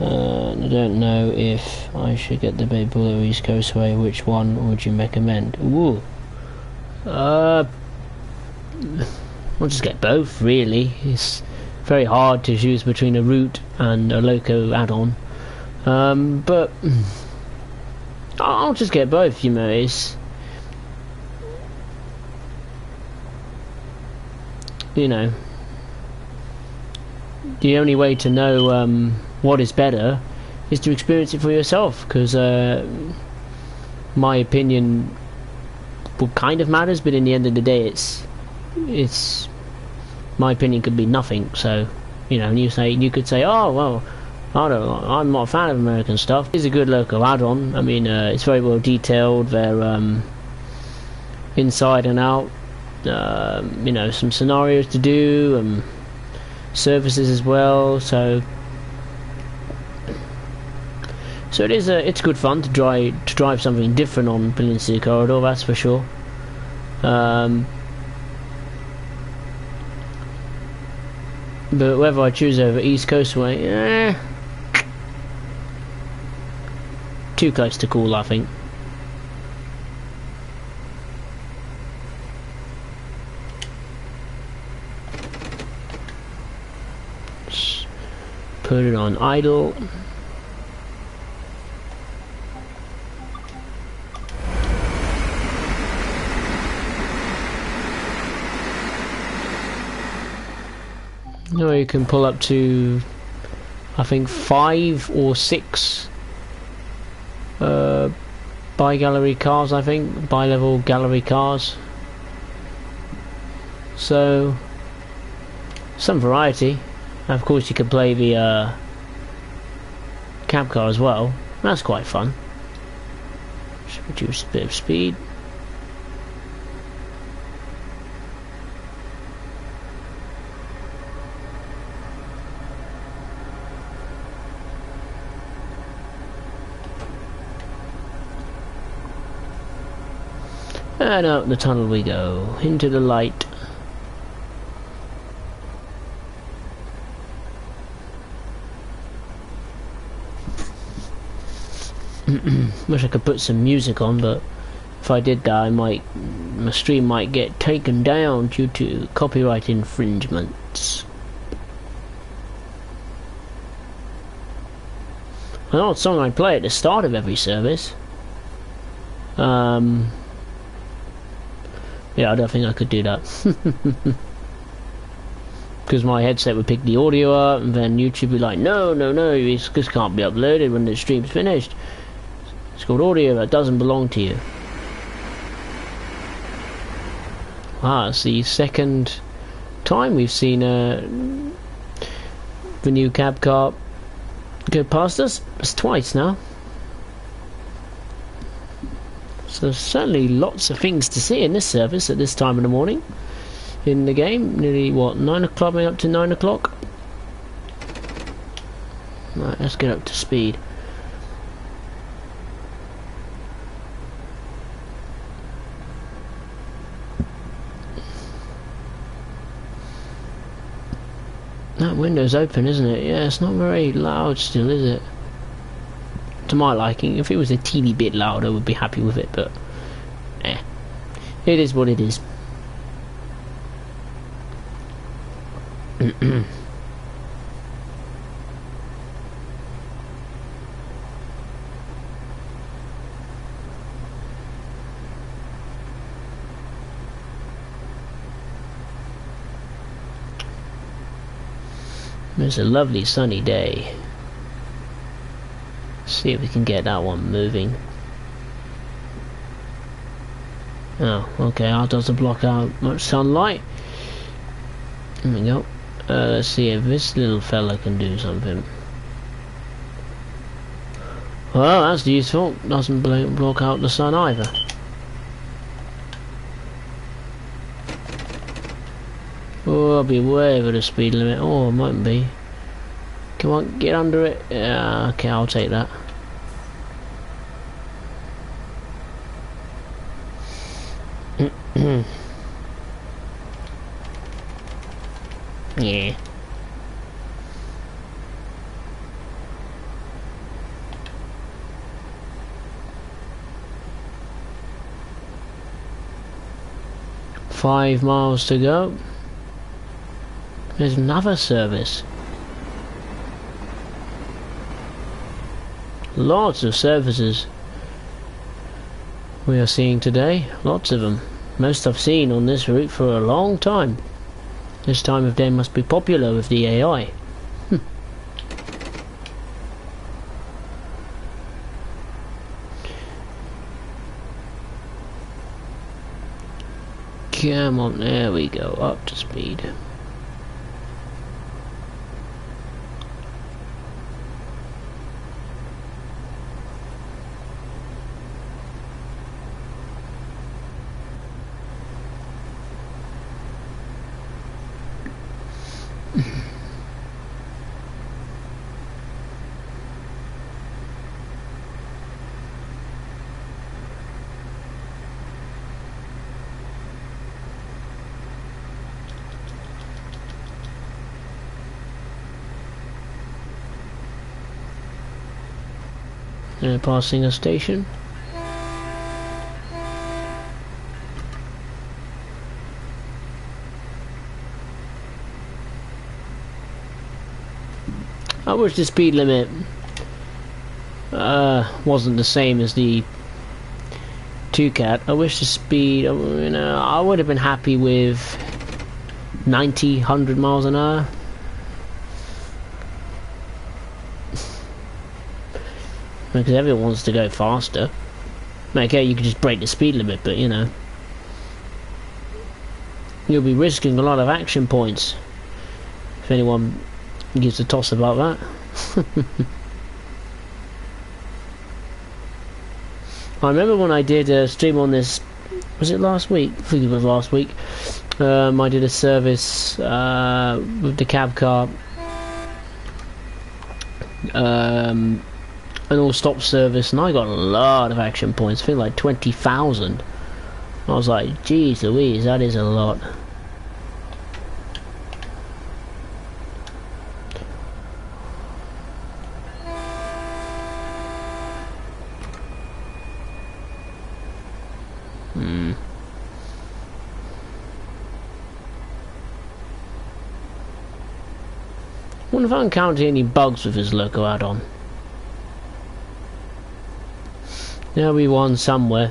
I don't know if I should get the Bay Bullet or East Coast Way. Which one would you recommend? Ooh. I'll just get both, really. It's very hard to choose between a route and a loco add-on. But I'll just get both, you know. It's, you know, the only way to know what is better is to experience it for yourself, because my opinion kind of matters, but in the end of the day it's my opinion could be nothing. So, you know, and you could say, oh well, I'm not a fan of American stuff. It's a good local add-on. I mean, it's very well detailed. They're inside and out. You know, some scenarios to do, services as well. So it's good fun to drive something different on Peninsula Corridor. That's for sure. But whether I choose over East Coast Way, too close to call, I think. Just put it on idle. No, you can pull up to, I think, 5 or 6 bi-gallery cars, I think, bi-level gallery cars. So, some variety. And of course you can play the cab car as well. That's quite fun. Just reduce a bit of speed. And out the tunnel we go, into the light. Wish I could put some music on, but if I did that, my stream might get taken down due to copyright infringements. An old song I play at the start of every service. Yeah, I don't think I could do that. Because my headset would pick the audio up, and then YouTube would be like, no, this can't be uploaded when the stream's finished. It's called audio that doesn't belong to you. Ah, it's the second time we've seen the new cab car go past us. It's twice now. So there's certainly lots of things to see in this service at this time of the morning in the game. Nearly, what, 9 o'clock, maybe up to 9 o'clock? Right, let's get up to speed. That window's open, isn't it? Yeah, it's not very loud still, is it? To my liking. If it was a teeny bit louder, I would be happy with it, but it is what it is. It's a lovely sunny day. See if we can get that one moving. Oh, okay, that doesn't block out much sunlight. There we go. Let's see if this little fella can do something. Well, that's useful. Doesn't block out the sun either. Oh, I'll be way over the speed limit. Oh, it might be. Come on, get under it. Yeah, okay, I'll take that. Yeah. Five miles to go. There's another service. Lots of services. we are seeing today. Lots of them. Most I've seen on this route for a long time. This time of day must be popular with the AI. Come on, there we go, up to speed. Passing a station. I wish the speed limit wasn't the same as the 2-cat. I wish the speed, you know, I would have been happy with 90, 100 miles an hour. Because everyone wants to go faster. Okay, you could just break the speed limit, but you know, you'll be risking a lot of action points if anyone gives a toss about that. I remember when I did a stream on this, was it last week? I think it was last week. I did a service with the cab car. An all-stop service, and I got a lot of action points. I think like 20,000. I was like, geez Louise, that is a lot. Wonder if I encounter any bugs with his loco add-on. There'll be one somewhere.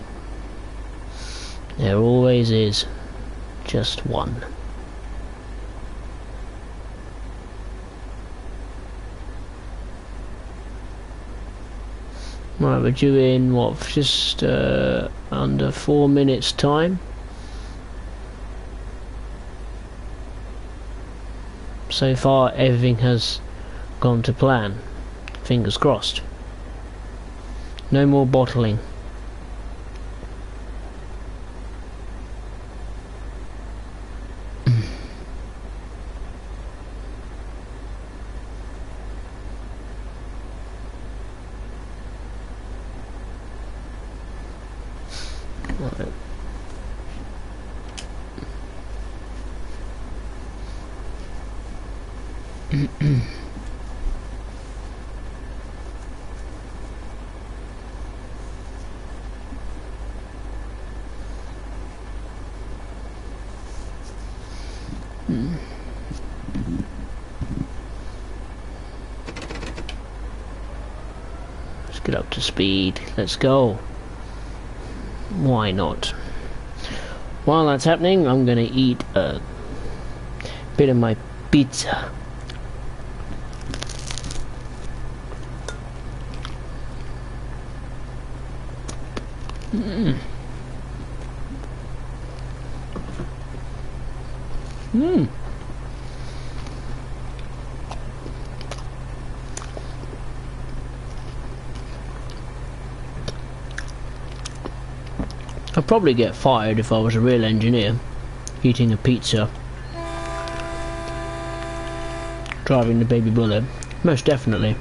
There always is. Just one. Right, we're due in, what, just under 4 minutes time. So far everything has gone to plan. Fingers crossed. No more bottling. Right. Let's get up to speed. Let's go. Why not? While that's happening, I'm gonna eat a bit of my pizza. I'd probably get fired if I was a real engineer, eating a pizza, driving the baby bullet. Most definitely.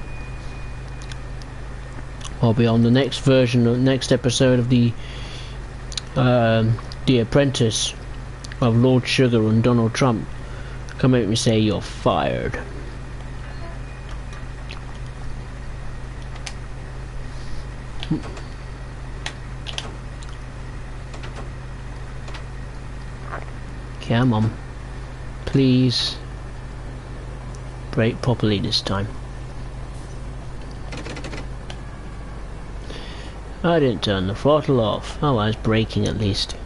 I'll be on the next version, or next episode of the Apprentice of Lord Sugar and Donald Trump. Come at me and say you're fired. Come on, please brake properly this time. I didn't turn the throttle off. Oh, I was braking at least.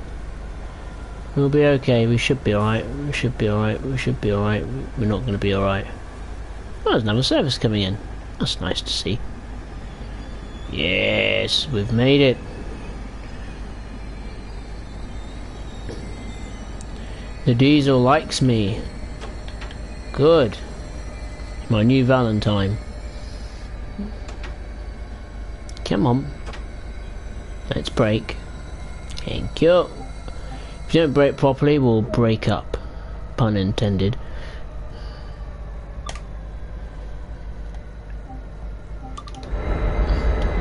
We'll be okay. We should be alright. We should be alright. We should be alright. We're not going to be alright. Oh, there's another service coming in. That's nice to see. Yes, we've made it. The diesel likes me. Good. My new Valentine. Come on. Let's brake. Thank you. If you don't brake properly, we'll break up. Pun intended.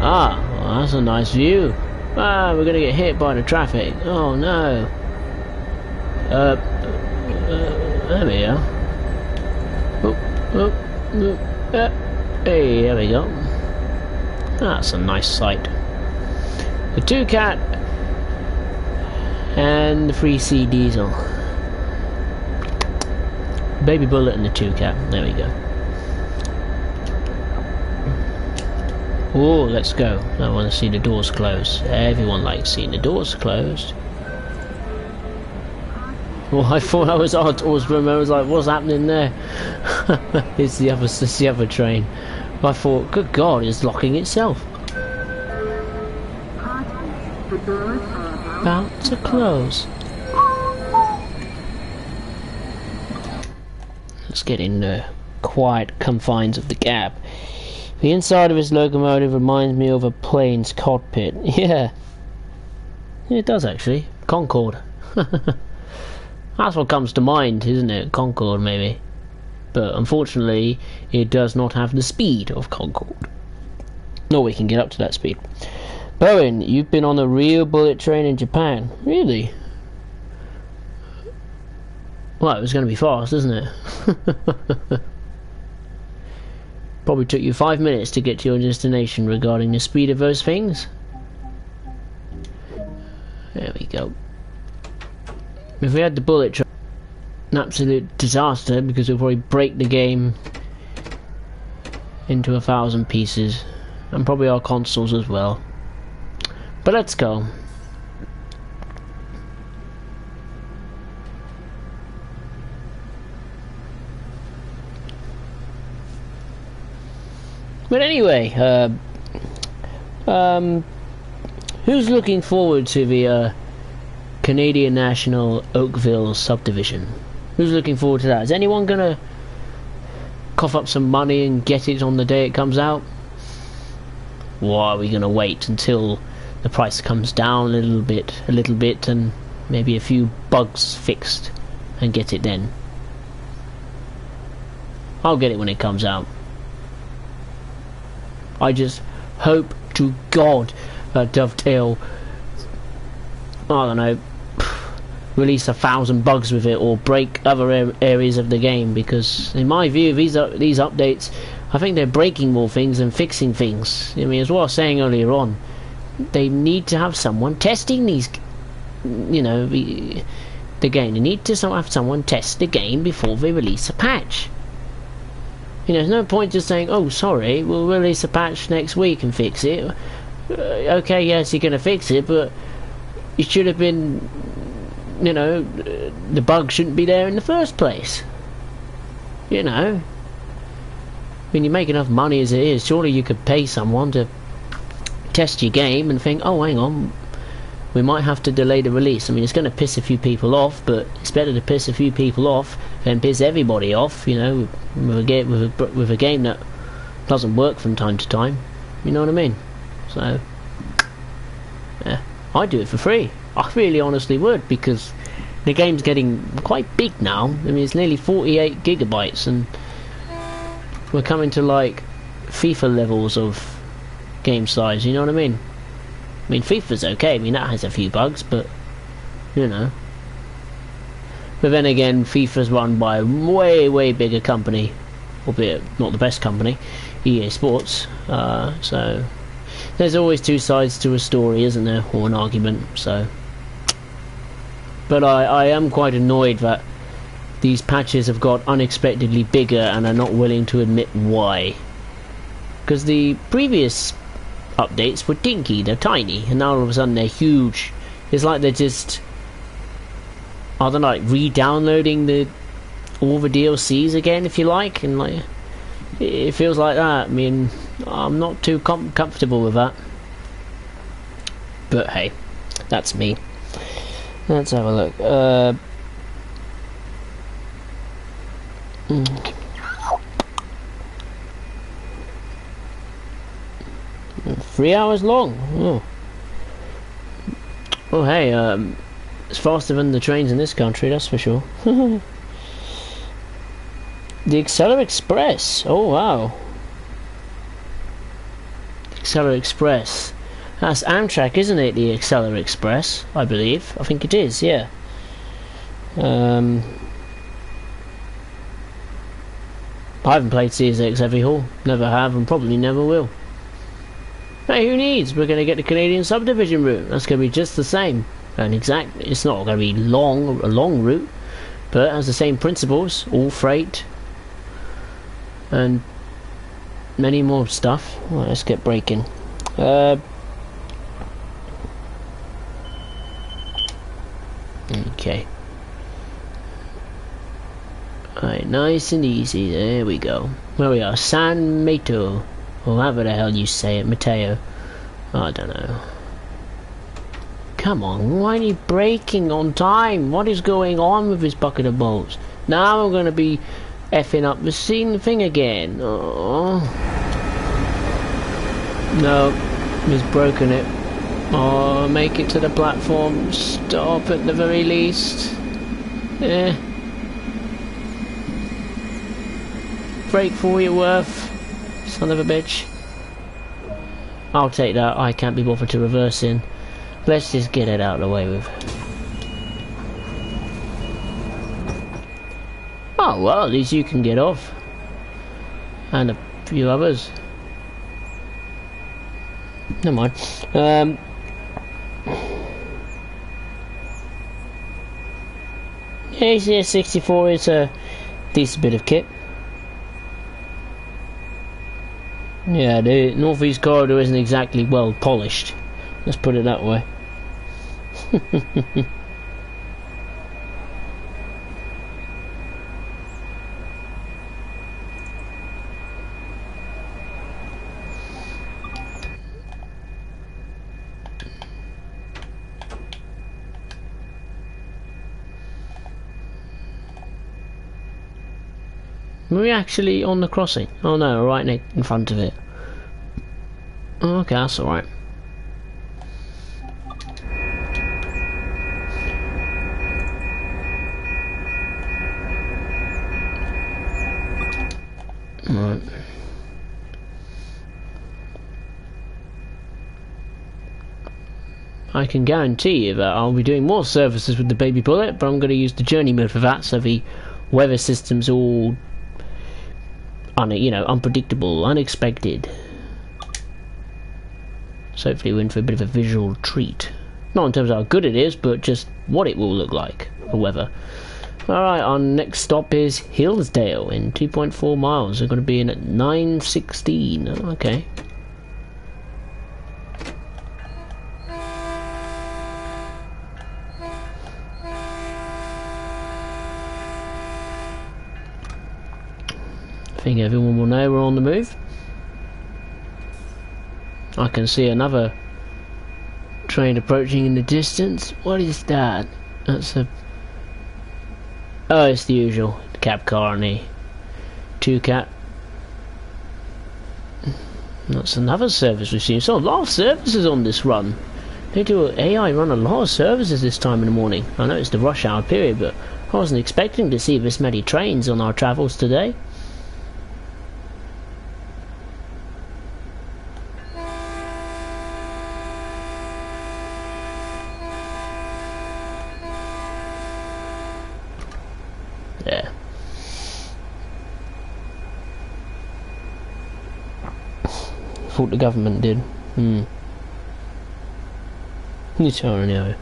Ah, well, that's a nice view. Ah, we're gonna get hit by the traffic. Oh no. There we are. Hey, there we go. That's a nice sight. The 2-cat and the 3C diesel. Baby bullet and the 2-cat. There we go. Oh, let's go. I want to see the doors close. Everyone likes seeing the doors closed. Well, I thought I was outdoors, but I was like, what's happening there? It's the other train. I thought, good God, it's locking itself. About to close. Let's get in the quiet confines of the cab. The inside of this locomotive reminds me of a plane's cockpit. Yeah. It does actually. Concorde. That's what comes to mind, isn't it? Concorde, maybe. But unfortunately, it does not have the speed of Concorde. No, we can get up to that speed. Bowen, you've been on a real bullet train in Japan. Really? Well, it was going to be fast, isn't it? Probably took you 5 minutes to get to your destination regarding the speed of those things. There we go. If we had the bullet train, an absolute disaster, because it would probably break the game into 1,000 pieces, and probably our consoles as well. But let's go. But anyway, who's looking forward to the Canadian National Oakville subdivision? Who's looking forward to that? Is anyone gonna cough up some money and get it on the day it comes out? Or are we gonna wait until the price comes down a little bit, and maybe a few bugs fixed, and get it then? I'll get it when it comes out. I just hope to God that Dovetail, I don't know, release 1,000 bugs with it, or break other areas of the game, because in my view these updates, I think they're breaking more things than fixing things. I mean, as what I was saying earlier on, they need to have someone testing these, you know, the game. They need to have someone test the game before they release a patch. You know, there's no point just saying, oh sorry, we'll release a patch next week and fix it. Okay, yes, you're going to fix it, but it should have been, you know, the bug shouldn't be there in the first place. You know, when you make enough money as it is, surely you could pay someone to test your game and think, oh hang on, we might have to delay the release. I mean, it's going to piss a few people off, but it's better to piss a few people off than piss everybody off, you know, with a game that doesn't work from time to time. You know what I mean? So, yeah, I'd do it for free. I really honestly would, because the game's getting quite big now. I mean, it's nearly 48 gigabytes, and we're coming to like FIFA levels of game size, you know what I mean? I mean, FIFA's okay, I mean, that has a few bugs, but, you know. But then again, FIFA's run by a way bigger company, albeit not the best company, EA Sports, so there's always two sides to a story, isn't there, or an argument, so. But I am quite annoyed that these patches have got unexpectedly bigger and are not willing to admit why. Because the previous updates were dinky, they're tiny, and now all of a sudden they're huge. It's like they're just, I don't know, like re-downloading all the DLCs again, if you like, and like it feels like that. I mean, I'm not too comfortable with that, but hey, that's me. Let's have a look. 3 hours long. Oh hey, it's faster than the trains in this country, that's for sure. The Acceler Express. Oh wow. Acceler Express. That's Amtrak, isn't it? The Acceler Express, I believe. I think it is. Yeah. I haven't played CSX Heavy Haul. Never have, and probably never will. Hey, who needs? We're going to get the Canadian subdivision route. That's going to be just the same. And exactly, it's not going to be a long route, but it has the same principles, all freight, and many more stuff. Right, let's get breaking. Okay. Alright, nice and easy. There we go. Where we are, San Mateo. Or however the hell you say it, Mateo. I don't know. Come on, why are you braking on time? What is going on with this bucket of bolts? Now I'm going to be effing up the thing again. Oh. No, he's broken it. Oh, make it to the platform. Stop at the very least. Eh. Brake for all you're worth. Son of a bitch. I'll take that. I can't be bothered to reverse in. Let's just get it out of the way with. Oh well, at least you can get off. And a few others. Never mind. ACS 64 is a decent bit of kit. Yeah, the Northeast Corridor isn't exactly well polished. Let's put it that way. Were we actually on the crossing? Oh no, right in front of it. Oh, okay, that's alright. Right. I can guarantee you that I'll be doing more services with the Baby Bullet, but I'm going to use the journey mode for that, so the weather system's all unpredictable, unexpected. So hopefully we're in for a bit of a visual treat. Not in terms of how good it is, but just what it will look like, the weather. Alright, our next stop is Hillsdale in 2.4 miles. We're going to be in at 9:16. Okay. I think everyone will know we're on the move. I can see another train approaching in the distance. What is that? That's a... Oh, it's the usual. The cab car and the 2-cat. That's another service we've seen. So a lot of services on this run. They do AI run a lot of services this time in the morning. I know it's the rush hour period, but I wasn't expecting to see this many trains on our travels today. Yeah. Thought the government did. You tell me.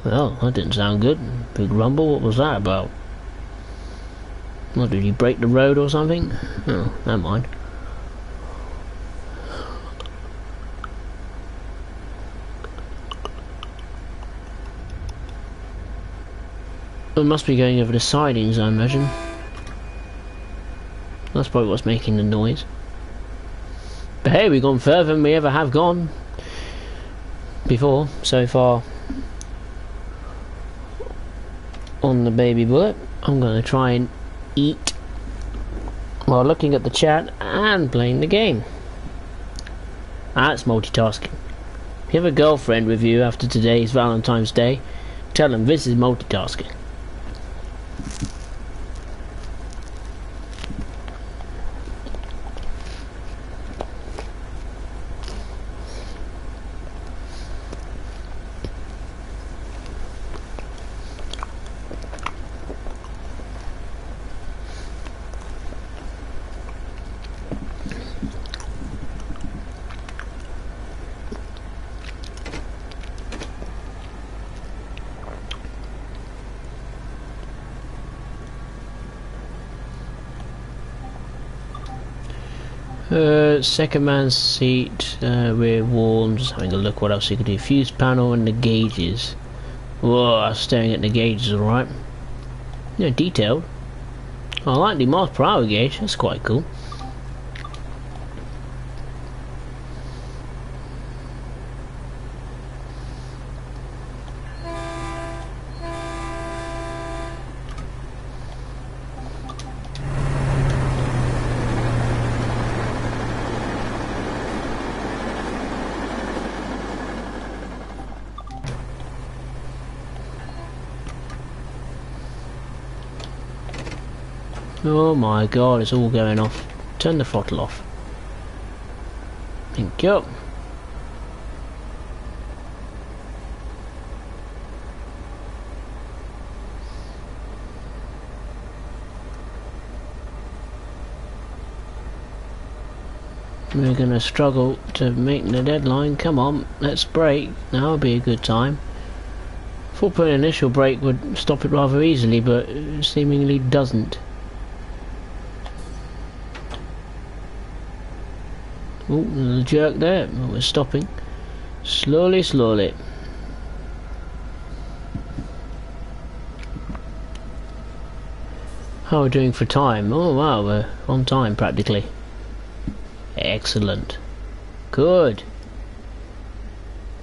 Well, that didn't sound good. Big rumble, what was that about? What, did you break the road or something? Oh, never mind. It must be going over the sidings, I imagine. That's probably what's making the noise. But hey, we've gone further than we ever have gone before, so far. On the baby bullet, I'm going to try and eat while looking at the chat and playing the game. That's multitasking. If you have a girlfriend with you after today's Valentine's Day, tell them this is multitasking. Second man's seat, rear wall. I'm just having a look what else you can do. Fuse panel and the gauges. Whoa, staring at the gauges, alright. You know, detailed. I like the miles per hour gauge, that's quite cool. Oh my god, it's all going off. Turn the throttle off. Thank you. We're gonna struggle to make the deadline. Come on, let's brake. That'll be a good time. Thought putting an initial brake would stop it rather easily, but it seemingly doesn't. Oh, there's a jerk there. Oh, we're stopping. Slowly, slowly. How are we doing for time? Oh wow, we're on time practically. Excellent. Good.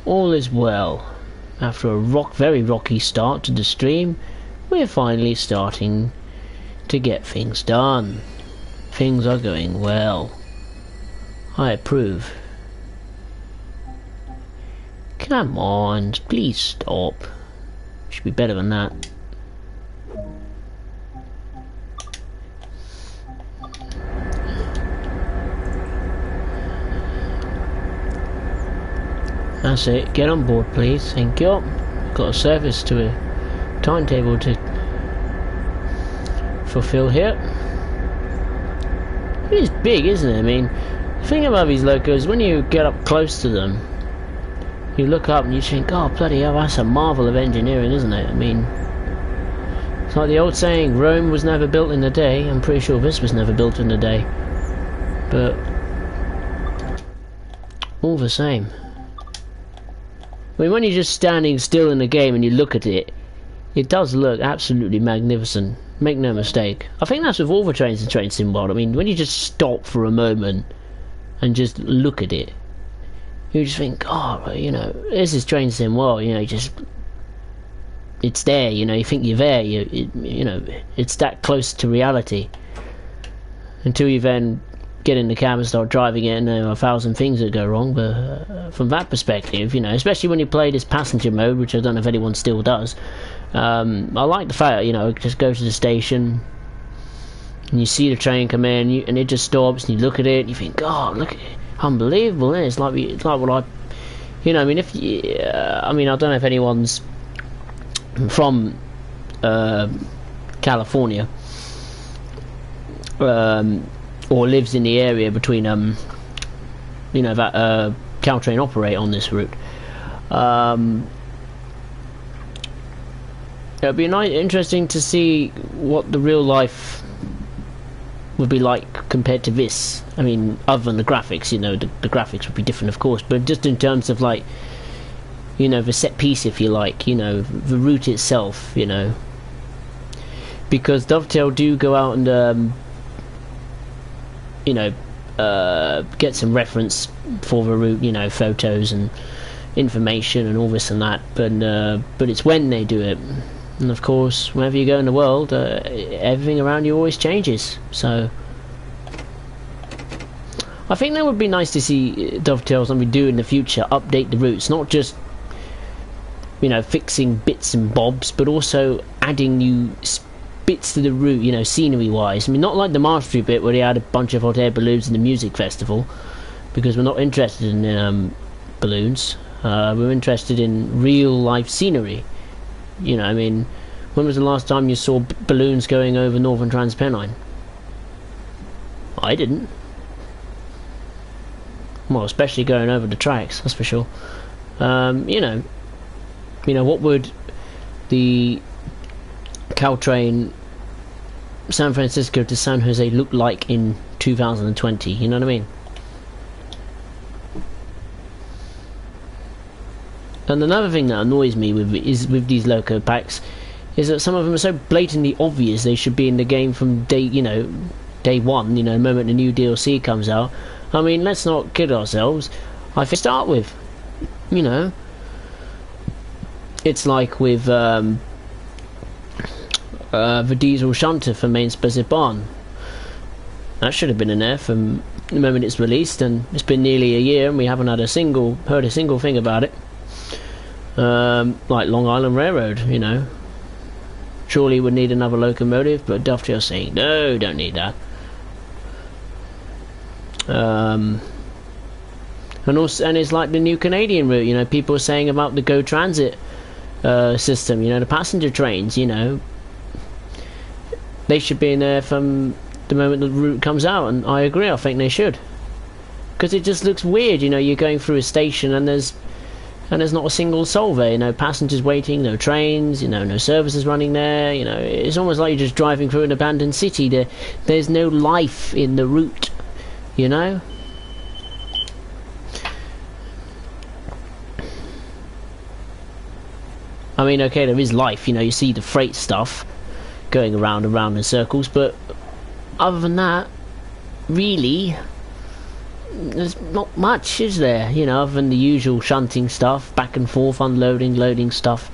All is well. After a very rocky start to the stream, we're finally starting to get things done. Things are going well. I approve. Come on, please stop. Should be better than that. That's it. Get on board, please. Thank you. Got a service to a timetable to fulfill here. It is big, isn't it? I mean, the thing about these locos, when you get up close to them, you look up and you think, oh bloody hell, that's a marvel of engineering, isn't it? I mean, it's like the old saying, Rome was never built in a day. I'm pretty sure this was never built in a day, but all the same. I mean, when you're just standing still in the game and you look at it, it does look absolutely magnificent. Make no mistake. I think that's with all the trains in Train Sim World. I mean, when you just stop for a moment and just look at it, you just think, oh, you know, this is Train Sim World. You know, it's there. You know, you think you're there. You know, it's that close to reality. Until you then get in the cab and start driving it, and there are 1,000 things that go wrong. But from that perspective, you know, especially when you play this passenger mode, which I don't know if anyone still does, I like the fact, you know, just go to the station and you see the train come in, and it just stops, and you look at it, and you think, God, look at it, unbelievable. It's like what I, you know, I mean, if you, I mean, I don't know if anyone's from California, or lives in the area between you know, that Caltrain operate on this route. It'd be interesting to see what the real life would be like compared to this. I mean, other than the graphics, you know, the graphics would be different, of course, but just in terms of, like, you know, the set piece, if you like, you know, the route itself, you know, because Dovetail do go out and you know, get some reference for the route, you know, photos and information and all this and that, but it's when they do it. And of course, wherever you go in the world, everything around you always changes. So I think that would be nice to see Dovetail something do in the future, update the routes, not just, you know, fixing bits and bobs, but also adding new bits to the route, you know, scenery wise. I mean, not like the mastery bit where they had a bunch of hot air balloons in the music festival, because we're not interested in balloons. We're interested in real life scenery. You know, I mean, when was the last time you saw balloons going over Northern Transpennine? I didn't. Well, especially going over the tracks, that's for sure. You know, what would the Caltrain San Francisco to San Jose look like in 2020? You know what I mean? And another thing that annoys me with these loco packs is that some of them are so blatantly obvious they should be in the game from day one, you know, the moment the new DLC comes out. I mean, let's not kid ourselves. I think to start with, you know, it's like with the diesel shunter for main Specipan. That should have been in there from the moment it's released, and it's been nearly a year and we haven't heard a single thing about it. Like Long Island Railroad, you know, surely would need another locomotive, but Dovetail's saying no, don't need that. And it's like the new Canadian route, you know, people are saying about the Go Transit system, you know, the passenger trains, you know, they should be in there from the moment the route comes out, and I agree, I think they should, because it just looks weird, you know, you're going through a station and there's not a single soul there, you know, passengers waiting, no trains, you know, no services running there, you know, it's almost like you're just driving through an abandoned city. There's no life in the route, you know. I mean, okay, there is life, you know, you see the freight stuff going around and round in circles, but other than that, really, there's not much, is there? You know, other than the usual shunting stuff, back and forth, unloading, loading stuff.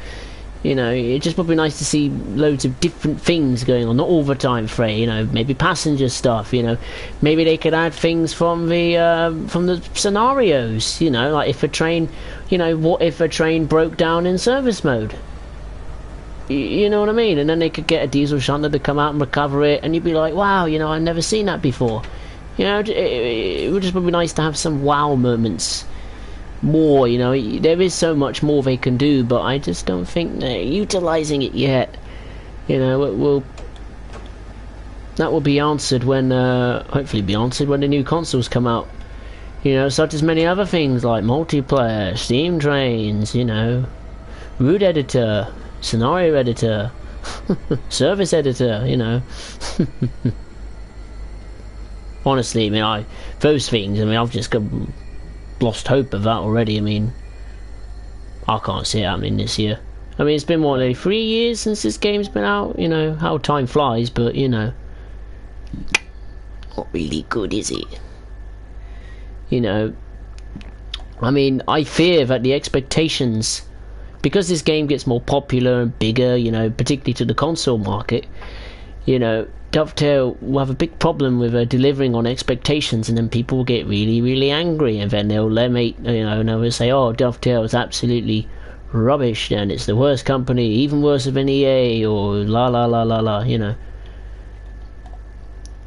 You know, it just would be nice to see loads of different things going on, not all the time freight, you know, maybe passenger stuff, you know, maybe they could add things from the scenarios, you know, like if a train, you know, what if a train broke down in service mode? You know what I mean? And then they could get a diesel shunter to come out and recover it, and you'd be like, wow, you know, I've never seen that before. You know, it would just be nice to have some wow moments. More, you know, there is so much more they can do, but I just don't think they're utilising it yet. You know, that will be answered when, hopefully be answered when the new consoles come out. You know, such as many other things like multiplayer, Steam trains, you know, route editor, scenario editor, service editor, you know. Honestly, I mean, those things, I mean, I've just lost hope of that already. I mean, I can't see it happening this year. I mean, it's been, what, nearly 3 years since this game's been out? You know, how time flies, but, you know, not really good, is it? You know, I mean, I fear that the expectations, because this game gets more popular and bigger, you know, particularly to the console market, you know, Dovetail will have a big problem with delivering on expectations, and then people will get really, really angry, and then they'll you know, and they'll say, oh, Dovetail is absolutely rubbish, and it's the worst company, even worse than EA, or la la la la la, you know.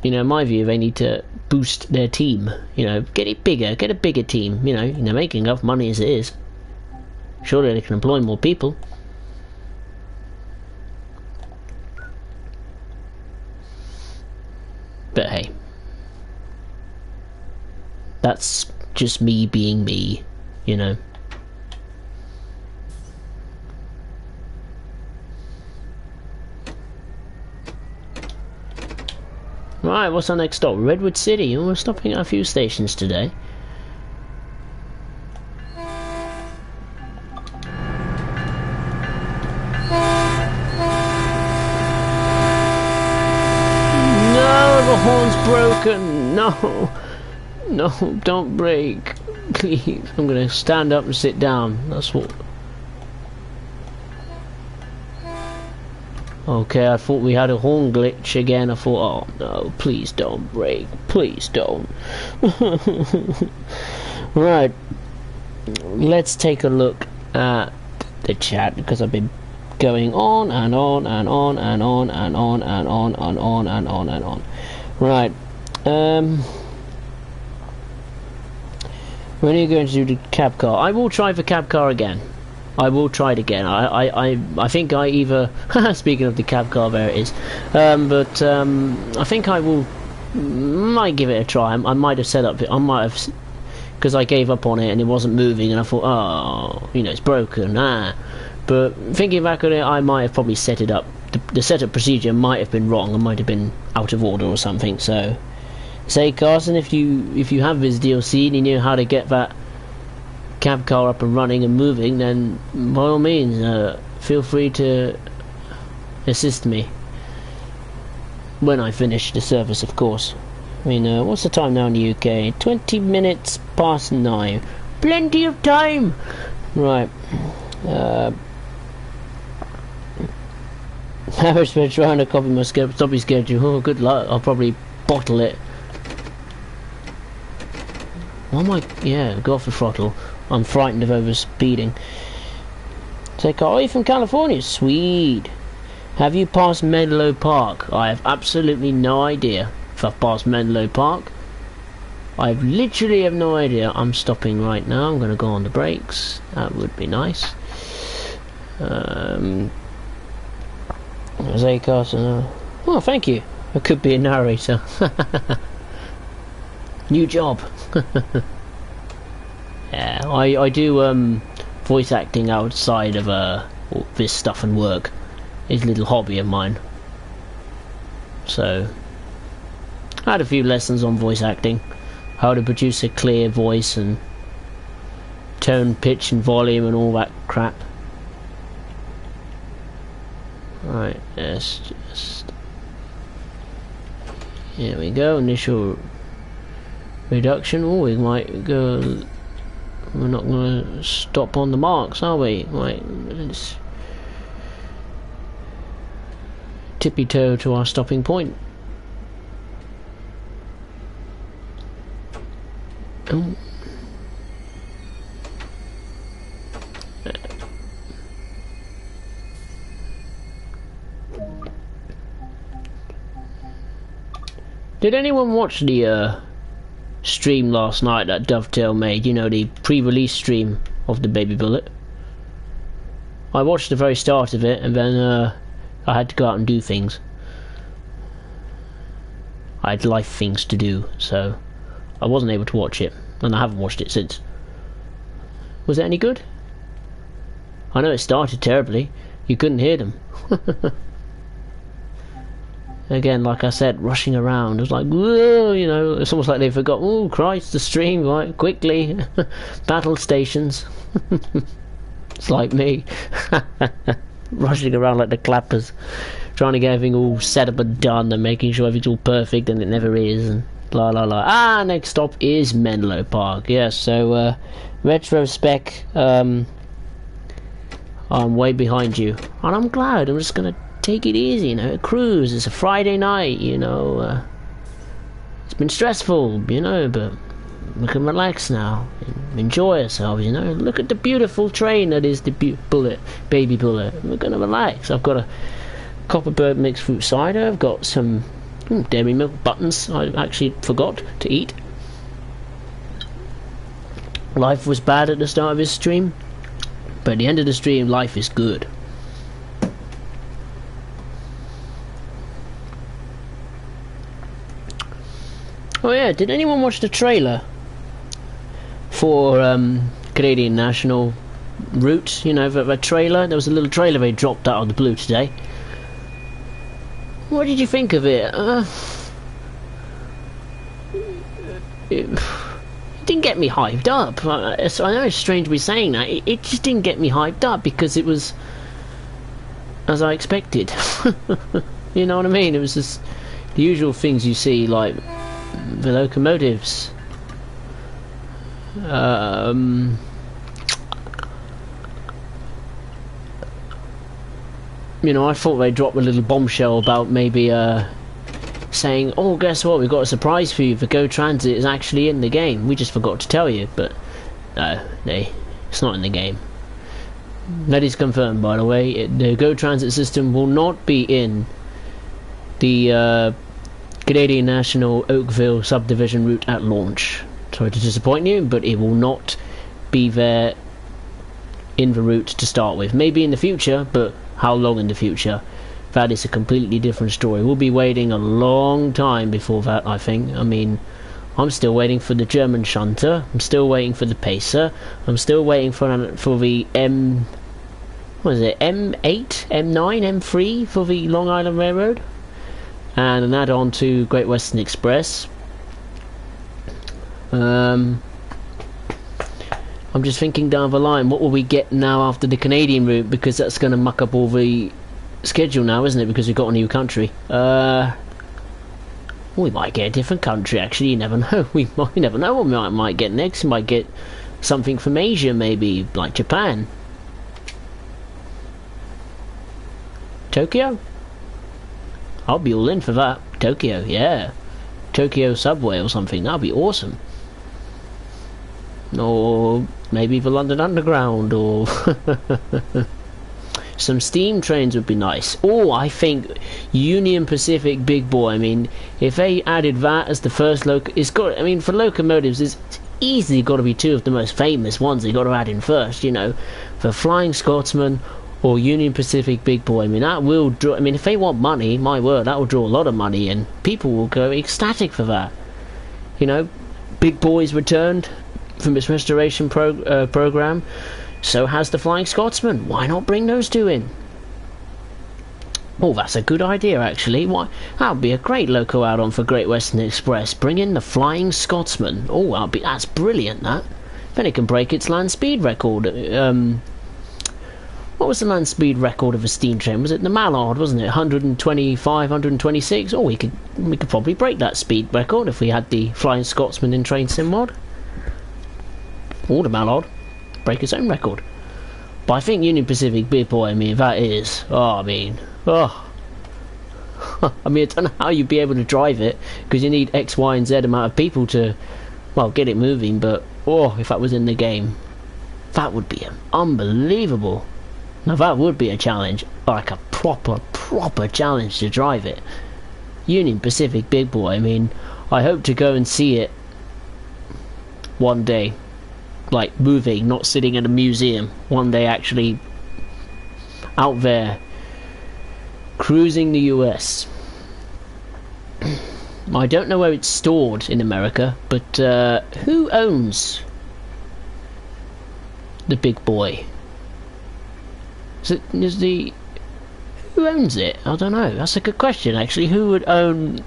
You know, in my view, they need to boost their team, you know, get it bigger, get a bigger team, you know, they're making enough money as it is. Surely they can employ more people. But hey, that's just me being me, you know. Right, what's our next stop? Redwood City. We're stopping at a few stations today. broken. No. No, don't break. Please. I'm going to stand up and sit down. That's what... Okay, I thought we had a horn glitch again. I thought, oh no, please don't break. Please don't. Right. Let's take a look at the chat, because I've been going on and on and on and on and on and on and on and on and on. Right. When are you going to do the cab car? I will try for cab car again. I will try it again. I think I either... Speaking of the cab car, there it is. I think I will... might give it a try. I might have set up... I might have... Because I gave up on it and it wasn't moving, and I thought, oh, you know, it's broken. But thinking back on it, I might have probably set it up. The setup procedure might have been wrong. It might have been out of order or something. So, say, Carson, if you have this DLC and you know how to get that cab car up and running and moving, then by all means feel free to assist me when I finish the service, of course. I mean, what's the time now in the UK? 20 minutes past 9. Plenty of time. Right. I've been trying to copy my stopping schedule. Oh, good luck. I'll probably bottle it. Why am I... Yeah, go off the throttle. I'm frightened of over speeding. Take, oh, you're from California? Sweet. Have you passed Menlo Park? I have absolutely no idea if I've passed Menlo Park. I literally have no idea. I'm stopping right now. I'm going to go on the brakes. That would be nice. Jose Carson. Oh, thank you. I could be a narrator. New job. Yeah, I do voice acting outside of this stuff and work. It's a little hobby of mine. So I had a few lessons on voice acting, how to produce a clear voice and tone, pitch and volume and all that crap. Right, yes, just here we go. Initial reduction. Oh, we might go. We're not going to stop on the marks, are we? Right, let's tippy toe to our stopping point. Oh. Did anyone watch the stream last night that Dovetail made? You know, the pre-release stream of the Baby Bullet. I watched the very start of it, and then I had to go out and do things. I had life things to do, so I wasn't able to watch it, and I haven't watched it since. Was it any good? I know it started terribly. You couldn't hear them. Again, like I said, rushing around. It was like, whoa, you know, it's almost like they forgot, oh Christ, the stream, right, quickly. Battle stations. It's like me. Rushing around like the clappers. Trying to get everything all set up and done and making sure everything's all perfect, and it never is, and blah blah blah. Next stop is Menlo Park. Yes, so retrospect, I'm way behind you. And I'm glad. I'm just gonna take it easy, you know, cruise. It's a Friday night, you know. It's been stressful, you know, but we can relax now, enjoy ourselves, you know. Look at the beautiful train that is the Baby Bullet. We're gonna relax. I've got a Copperbird mixed fruit cider. I've got some dairy milk buttons I actually forgot to eat. Life was bad at the start of this stream, but at the end of the stream, life is good. Oh yeah, did anyone watch the trailer for Canadian National Route? You know, the trailer. There was a little trailer they dropped out of the blue today. What did you think of it? It didn't get me hyped up. I know it's strange to be saying that. It just didn't get me hyped up because it was as I expected. You know what I mean? It was just the usual things you see, like the locomotives. You know, I thought they'd drop a little bombshell about maybe saying, oh, guess what, we've got a surprise for you, the Go Transit is actually in the game, we just forgot to tell you. But no, it's not in the game. That is confirmed, by the way. The Go Transit system will not be in the Canadian National Oakville subdivision route at launch. Sorry to disappoint you, but it will not be there in the route to start with. Maybe in the future, but how long in the future? That is a completely different story. We'll be waiting a long time before that, I think. I mean, I'm still waiting for the German shunter. I'm still waiting for the pacer. I'm still waiting for the M8, M9, M3 for the Long Island Railroad, and an add-on to Great Western Express. I'm just thinking down the line, what will we get now after the Canadian route, because that's going to muck up all the schedule now, isn't it, because we've got a new country. We might get a different country, actually. You never know. We never know what we might get next. We might get something from Asia, maybe, like Japan. Tokyo? I'll be all in for that. Tokyo, yeah. Tokyo subway or something, that'd be awesome. Or maybe the London Underground, or some steam trains would be nice. Or I think Union Pacific Big Boy. I mean, if they added that as the first it's got. I mean, for locomotives, it's easily got to be two of the most famous ones they got to add in first. You know, the Flying Scotsman or Union Pacific Big Boy. I mean, that will draw. I mean, if they want money, my word, that will draw a lot of money, and people will go ecstatic for that. You know, Big Boy's returned from its restoration program. So has the Flying Scotsman. Why not bring those two in? Oh, that's a good idea, actually. Why? That would be a great loco add-on for Great Western Express. Bring in the Flying Scotsman. Oh, that's brilliant, that. Then it can break its land speed record. What was the land speed record of a steam train? Was it the Mallard, wasn't it? 125, 126? Oh, we could probably break that speed record if we had the Flying Scotsman in Train Sim Mod. Or the Mallard. Break its own record. But I think Union Pacific Big Boy, I mean, that is, I mean, I don't know how you'd be able to drive it, because you need X, Y and Z amount of people to, well, get it moving. But if that was in the game, that would be unbelievable. Now that would be a challenge, like a proper challenge to drive it. Union Pacific Big Boy, I mean, I hope to go and see it one day. Like moving, not sitting in a museum. One day actually out there cruising the US. I don't know where it's stored in America, but who owns the Big Boy? Who owns it? I don't know. That's a good question, actually. Who would own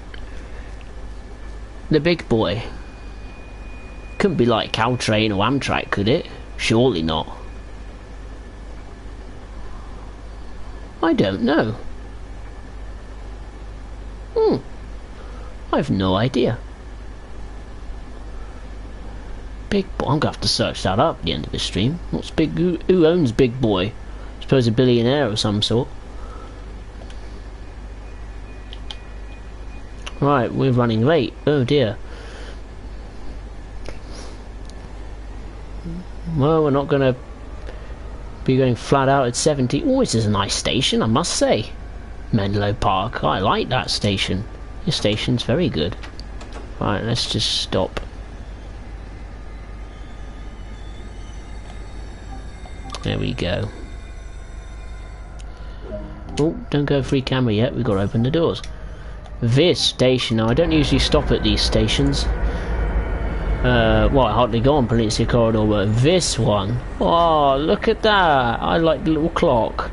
the Big Boy? Couldn't be like Caltrain or Amtrak, could it? Surely not. I don't know. I have no idea. Big Boy. I'm gonna have to search that up at the end of the stream. What's Big? Who owns Big Boy? I suppose a billionaire of some sort. Right, we're running late. Oh dear. Well, we're not going to be going flat out at 70. Oh, this is a nice station, I must say. Menlo Park. I like that station. This station's very good. Right, let's just stop. There we go. Oh, don't go free camera yet. We've got to open the doors. This station. Now, I don't usually stop at these stations. Well, I hardly go on Peninsula Corridor, but this one, oh, look at that. I like the little clock.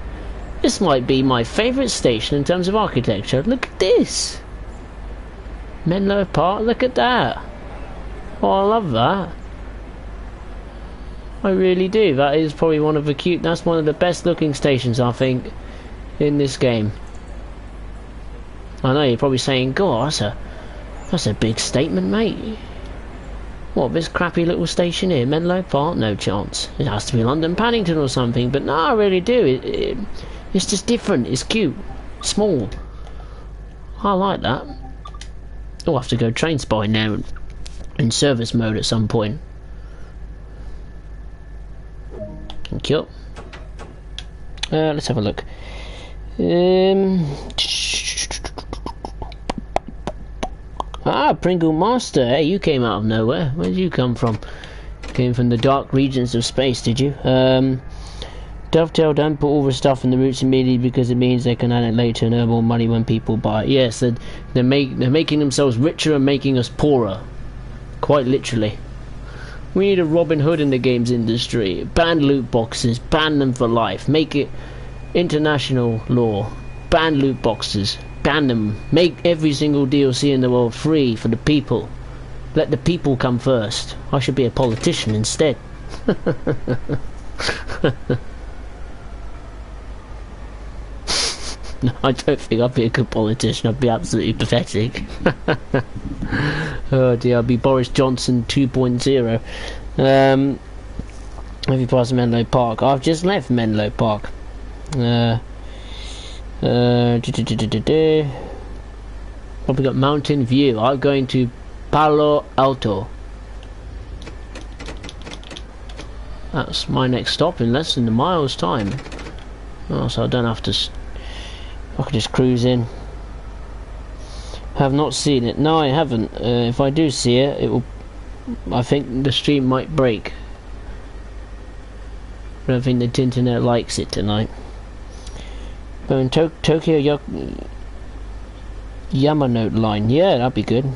This might be my favourite station in terms of architecture. Look at this. Menlo Park, look at that. Oh, I love that. I really do. That is probably that's one of the best looking stations, I think, in this game. I know you're probably saying, God, That's a big statement, mate. What, this crappy little station here, Menlo Park? No chance. It has to be London Paddington or something, but no, I really do. It's just different. It's cute. Small. I like that. I'll have to go train spotting now in service mode at some point. Thank you. Let's have a look. Pringle Master. Hey, you came out of nowhere. Where did you come from? Came from the dark regions of space, did you? Dovetail, don't put all the stuff in the routes immediately because it means they can add it later and earn more money when people buy it. Yes, they're making themselves richer and making us poorer. Quite literally. We need a Robin Hood in the games industry. Ban loot boxes. Ban them for life. Make it international law. Ban loot boxes. Ban them. Make every single DLC in the world free for the people. Let the people come first. I should be a politician instead. No, I don't think I'd be a good politician. I'd be absolutely pathetic. Oh dear, I'd be Boris Johnson 2.0. Have you passed Menlo Park? I've just left Menlo Park. Probably got Mountain View. I'm going to Palo Alto. That's my next stop in less than a mile's time. Oh, so I don't have to... I can just cruise in. Have not seen it. No, I haven't. If I do see it, it will... I think the stream might break. I don't think the internet likes it tonight. But in Tokyo Yamanote line. Yeah, that'd be good.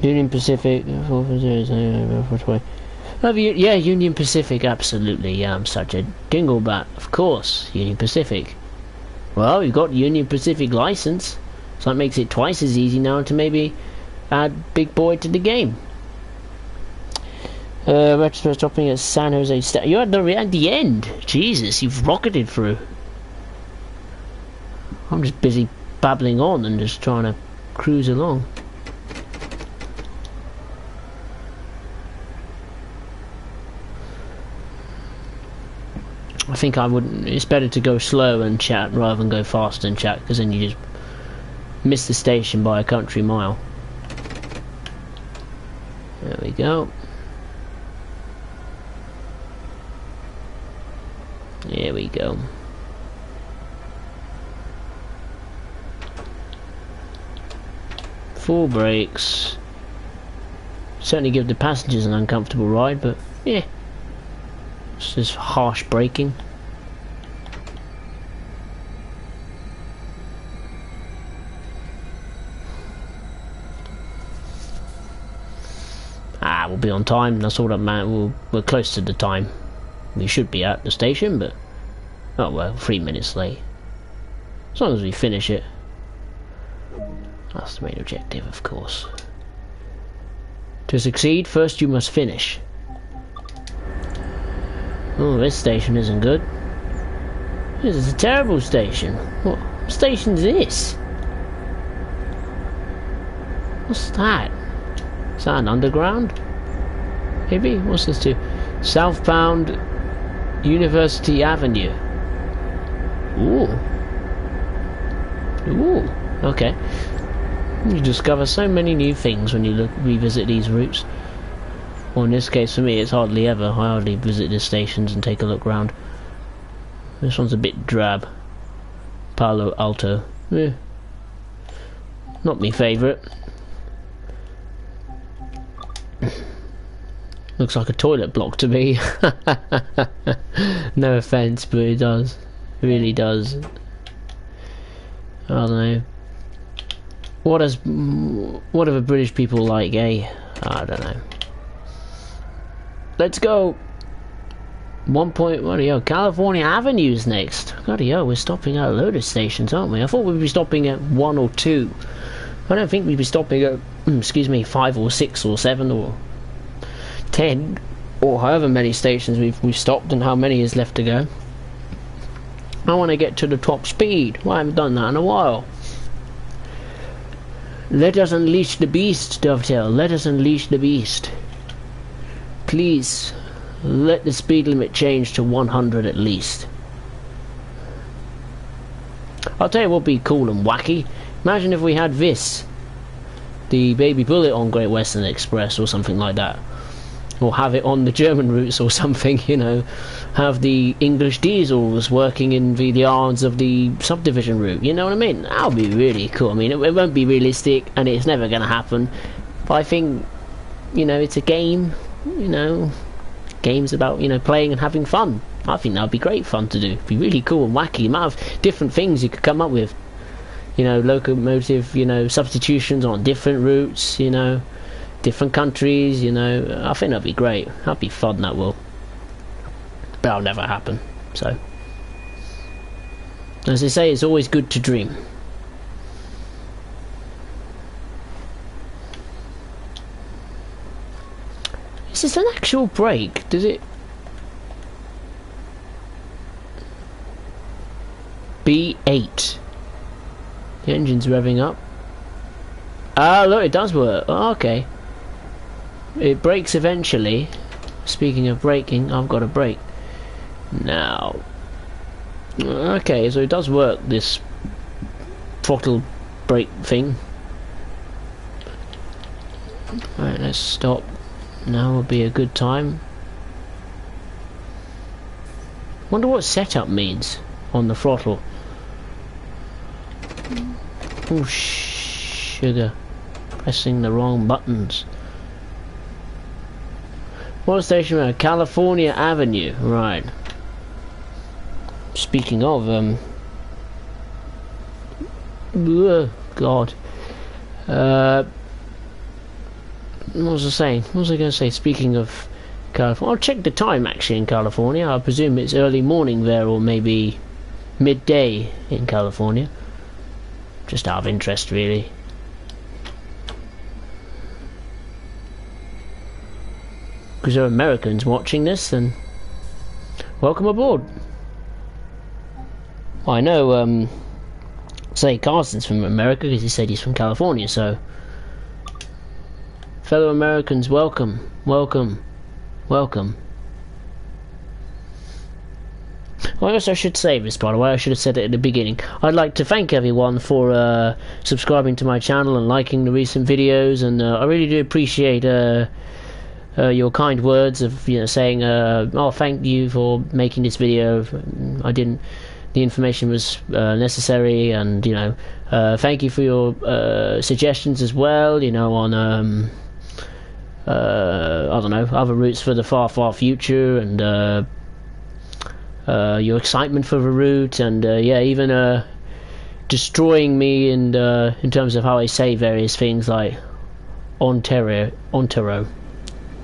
Union Pacific. Yeah, Union Pacific, absolutely. Yeah, I'm such a dinglebat. Of course, Union Pacific. Well, we've got Union Pacific license, so that makes it twice as easy now to maybe add Big Boy to the game. Retro stopping at San Jose State. You're at the end. Jesus, you've rocketed through. I'm just busy babbling on and just trying to cruise along. I think I wouldn't. It's better to go slow and chat rather than go fast and chat, because then you just miss the station by a country mile. There we go. There we go. Full brakes. Certainly give the passengers an uncomfortable ride, but yeah. It's just harsh braking. We'll be on time. That's all that matters. We're close to the time we should be at the station, but oh well, 3 minutes late. As long as we finish it. That's the main objective, of course. To succeed, first you must finish. Oh, this station isn't good. This is a terrible station. What station's this? What's that? Is that an underground? Maybe? What's this to? Southbound University Avenue. Ooh. Ooh. Okay. You discover so many new things when you revisit these routes. Well, in this case for me it's hardly ever. I hardly visit the stations and take a look round. This one's a bit drab. Palo Alto. Eh. Not my favourite. Looks like a toilet block to me. No offence, but it does. It really does. I don't know. What do the British people like, eh? I don't know. Let's go. 1.1 California Avenue's next. God, we're stopping at a load of stations, aren't we? I thought we'd be stopping at 1 or 2. I don't think we'd be stopping at, excuse me, 5 or 6 or 7 or 10 or however many stations we've stopped and how many is left to go. I want to get to the top speed. Well, I haven't done that in a while. Let us unleash the beast, Dovetail. Let us unleash the beast. Please, let the speed limit change to 100 at least. I'll tell you what would be cool and wacky. Imagine if we had this. The Baby Bullet on Great Western Express or something like that. Or have it on the German routes or something, you know. Have the English diesels working in the yards of the subdivision route, you know what I mean? That would be really cool. I mean, it won't be realistic and it's never going to happen. But I think, you know, it's a game, you know. Game's about, you know, playing and having fun. I think that would be great fun to do. It'd be really cool and wacky. You might have different things you could come up with. You know, locomotive, you know, substitutions on different routes, you know. Different countries, you know. I think that'd be great. That'd be fun, that will. But that'll never happen. So, as they say, it's always good to dream. Is this an actual brake? Does it... B8. The engine's revving up. Ah, look, it does work. Oh, okay. It brakes eventually. Speaking of braking, I've got a brake now. Okay, so it does work, this throttle brake thing. Alright, let's stop. Now will be a good time. Wonder what setup means on the throttle. Oh, sugar. Pressing the wrong buttons. What station road? California Avenue. Right. Speaking of, God. What was I saying? What was I going to say? Speaking of California, I'll check the time actually in California. I presume it's early morning there, or maybe midday in California. Just out of interest, really. Because there are Americans watching this, then welcome aboard. Well, I know, say Carson's from America because he said he's from California, so fellow Americans, welcome, welcome, welcome. Well, I guess I should say this, by the way. I should have said it at the beginning. I'd like to thank everyone for subscribing to my channel and liking the recent videos, and I really do appreciate your kind words of, you know, saying, oh, thank you for making this video. The information was necessary, and, you know, thank you for your suggestions as well, you know, on I don't know, other routes for the far future, and your excitement for the route, and yeah, even destroying me and in terms of how I say various things like Ontario,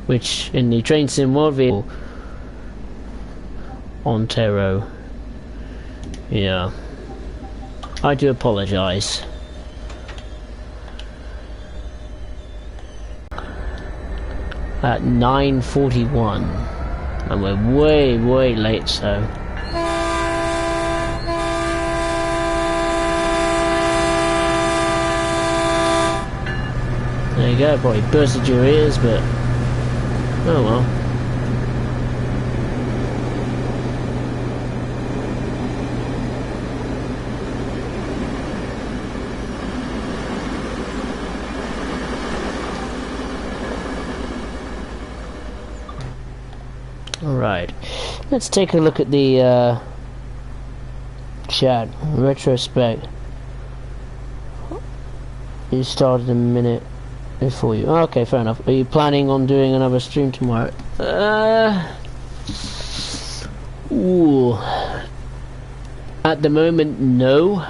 which in the train sim world, Ontario. Yeah, I do apologise. At 9:41, and we're way late, so. There you go, probably bursted your ears, but oh well. Alright, let's take a look at the chat. Retrospect. You started a minute before you. Okay, fair enough. Are you planning on doing another stream tomorrow? Ooh. At the moment, no.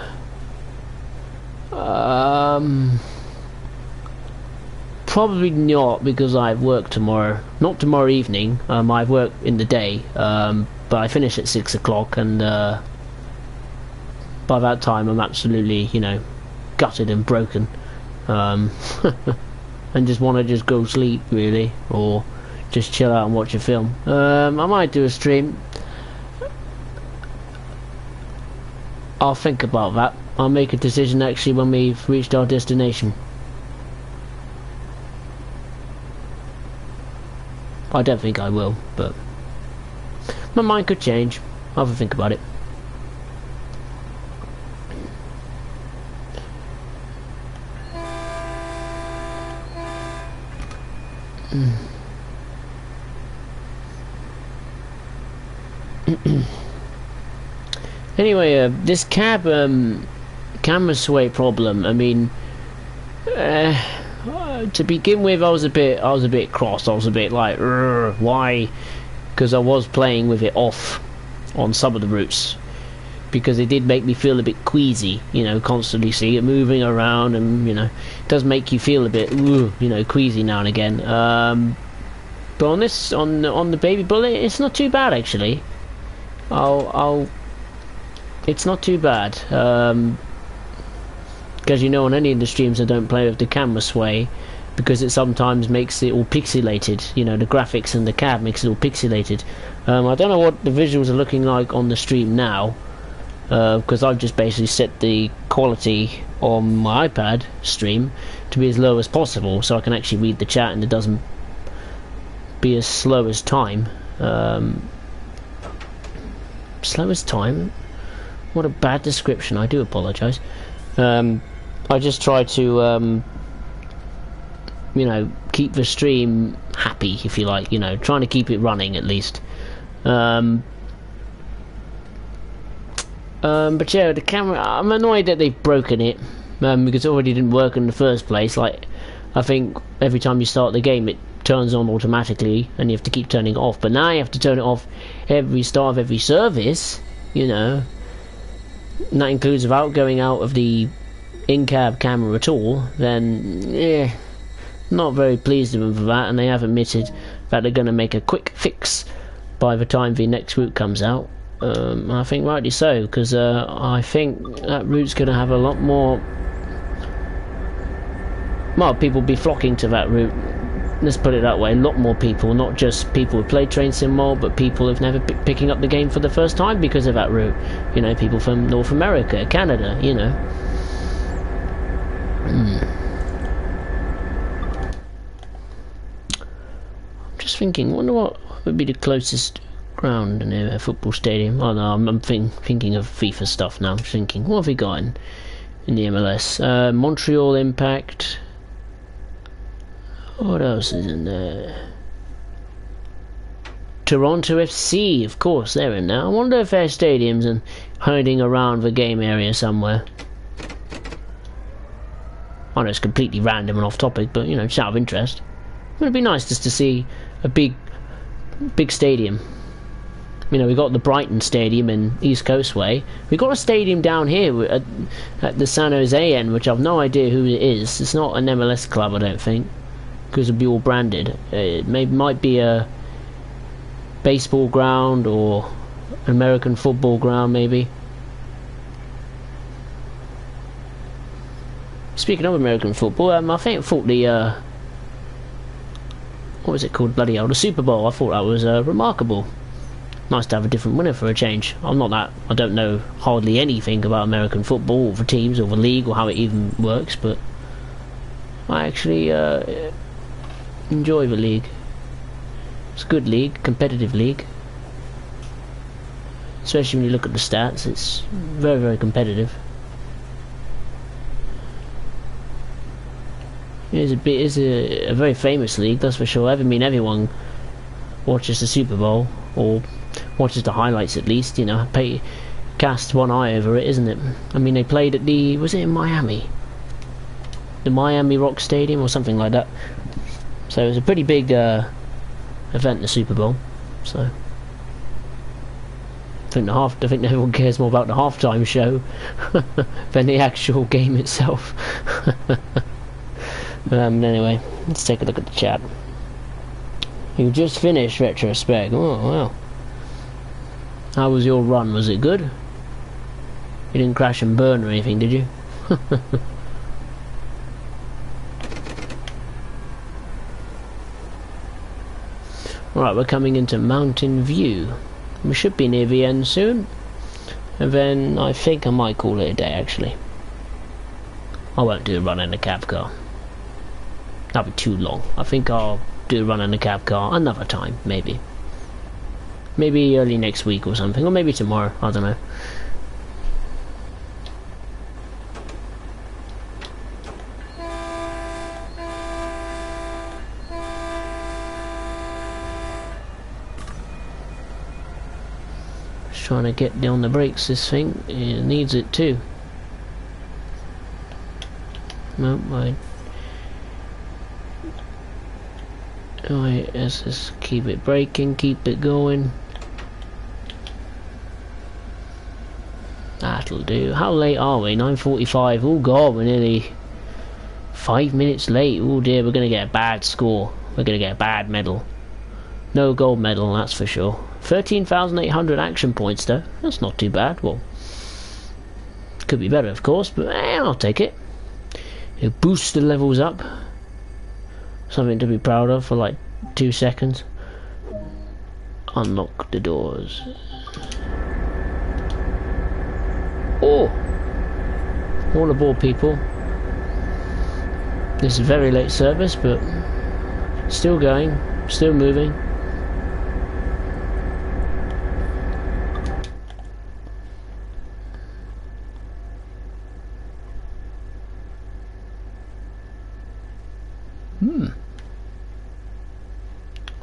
Probably not, because I have work tomorrow. Not tomorrow evening. I have work in the day. But I finish at 6 o'clock, and by that time I'm absolutely, you know, gutted and broken. And just want to just go sleep, really, or just chill out and watch a film. I might do a stream. I'll think about that. I'll make a decision actually when we've reached our destination. I don't think I will, but my mind could change. I'll have a think about it. Anyway, this camera sway problem. I mean, to begin with, I was a bit cross. I was a bit like, why? Because I was playing with it off on some of the routes, because it did make me feel a bit queasy. You know, constantly see it moving around, and you know, it does make you feel a bit, you know, queasy now and again. But on this, on the Baby Bullet, it's not too bad actually. It's not too bad. Because you know, on any of the streams I don't play with the camera sway, because it sometimes makes it all pixelated. You know, the graphics and the cab makes it all pixelated. I don't know what the visuals are looking like on the stream now, because I've just basically set the quality on my iPad stream to be as low as possible, so I can actually read the chat and it doesn't be as slow as time. Slow as time? What a bad description. I do apologise. I just try to you know, keep the stream happy, if you like, you know, trying to keep it running at least. But yeah, the camera, I'm annoyed that they've broken it, because it already didn't work in the first place. Like, I think every time you start the game it turns on automatically and you have to keep turning it off, but now you have to turn it off every start of every service, you know, and that includes without going out of the in-cab camera at all. Then yeah, not very pleased with them for that, and they have admitted that they're going to make a quick fix by the time the next route comes out. I think rightly so, because I think that route's going to have a lot more, well, people be flocking to that route. Let's put it that way, a lot more people, not just people who play Train Sim World, but people who've never picking up the game for the first time because of that route. You know, people from North America, Canada, you know. I'm just thinking, wonder what would be the closest ground near a football stadium. Oh no, I'm thinking of FIFA stuff now. I'm thinking, what have we got in the MLS? Montreal Impact. What else is in there? Toronto FC, of course, they're in there. I wonder if their stadiums and hiding around the game area somewhere. I know it's completely random and off topic, but you know, just out of interest. It would be nice just to see a big stadium. You know, we got the Brighton Stadium in East Coast Way. We got a stadium down here at the San Jose end, which I've no idea who it is. It's not an MLS club, I don't think, because it'd be all branded. It might be a baseball ground or an American football ground, maybe. Speaking of American football, I thought the what was it called? Bloody hell, the Super Bowl. I thought that was remarkable. Nice to have a different winner for a change. I don't know hardly anything about American football, or the teams, or the league, or how it even works, but I actually enjoy the league. It's a good league, competitive league. Especially when you look at the stats, it's very, very competitive. It's a very famous league, that's for sure. I mean, everyone watches the Super Bowl, or watches the highlights at least, you know, cast one eye over it, isn't it? I mean, they played at was it in Miami? The Miami Rock Stadium or something like that. So it was a pretty big event, the Super Bowl. So I think everyone cares more about the halftime show than the actual game itself. Anyway, let's take a look at the chat. You just finished retrospect. Oh wow. How was your run? Was it good? You didn't crash and burn or anything, did you? Alright, we're coming into Mountain View. We should be near the end soon. And then I think I might call it a day, actually. I won't do a run in a cab car. That'll be too long. I think I'll do a run in a cab car another time, maybe. Maybe early next week or something, or maybe tomorrow, I don't know. Just trying to get down the brakes, this thing. It needs it too. No, Alright, let's just keep it braking, keep it going. That'll do. How late are we? 9:45. Oh god, we're nearly 5 minutes late. Oh dear, we're gonna get a bad score. We're gonna get a bad medal. No gold medal, that's for sure. 13,800 action points though. That's not too bad. Well, could be better of course, but I'll take it. It boosts the levels up. Something to be proud of for like 2 seconds. Unlock the doors. Oh! All aboard, people. This is very late service, but still going, still moving.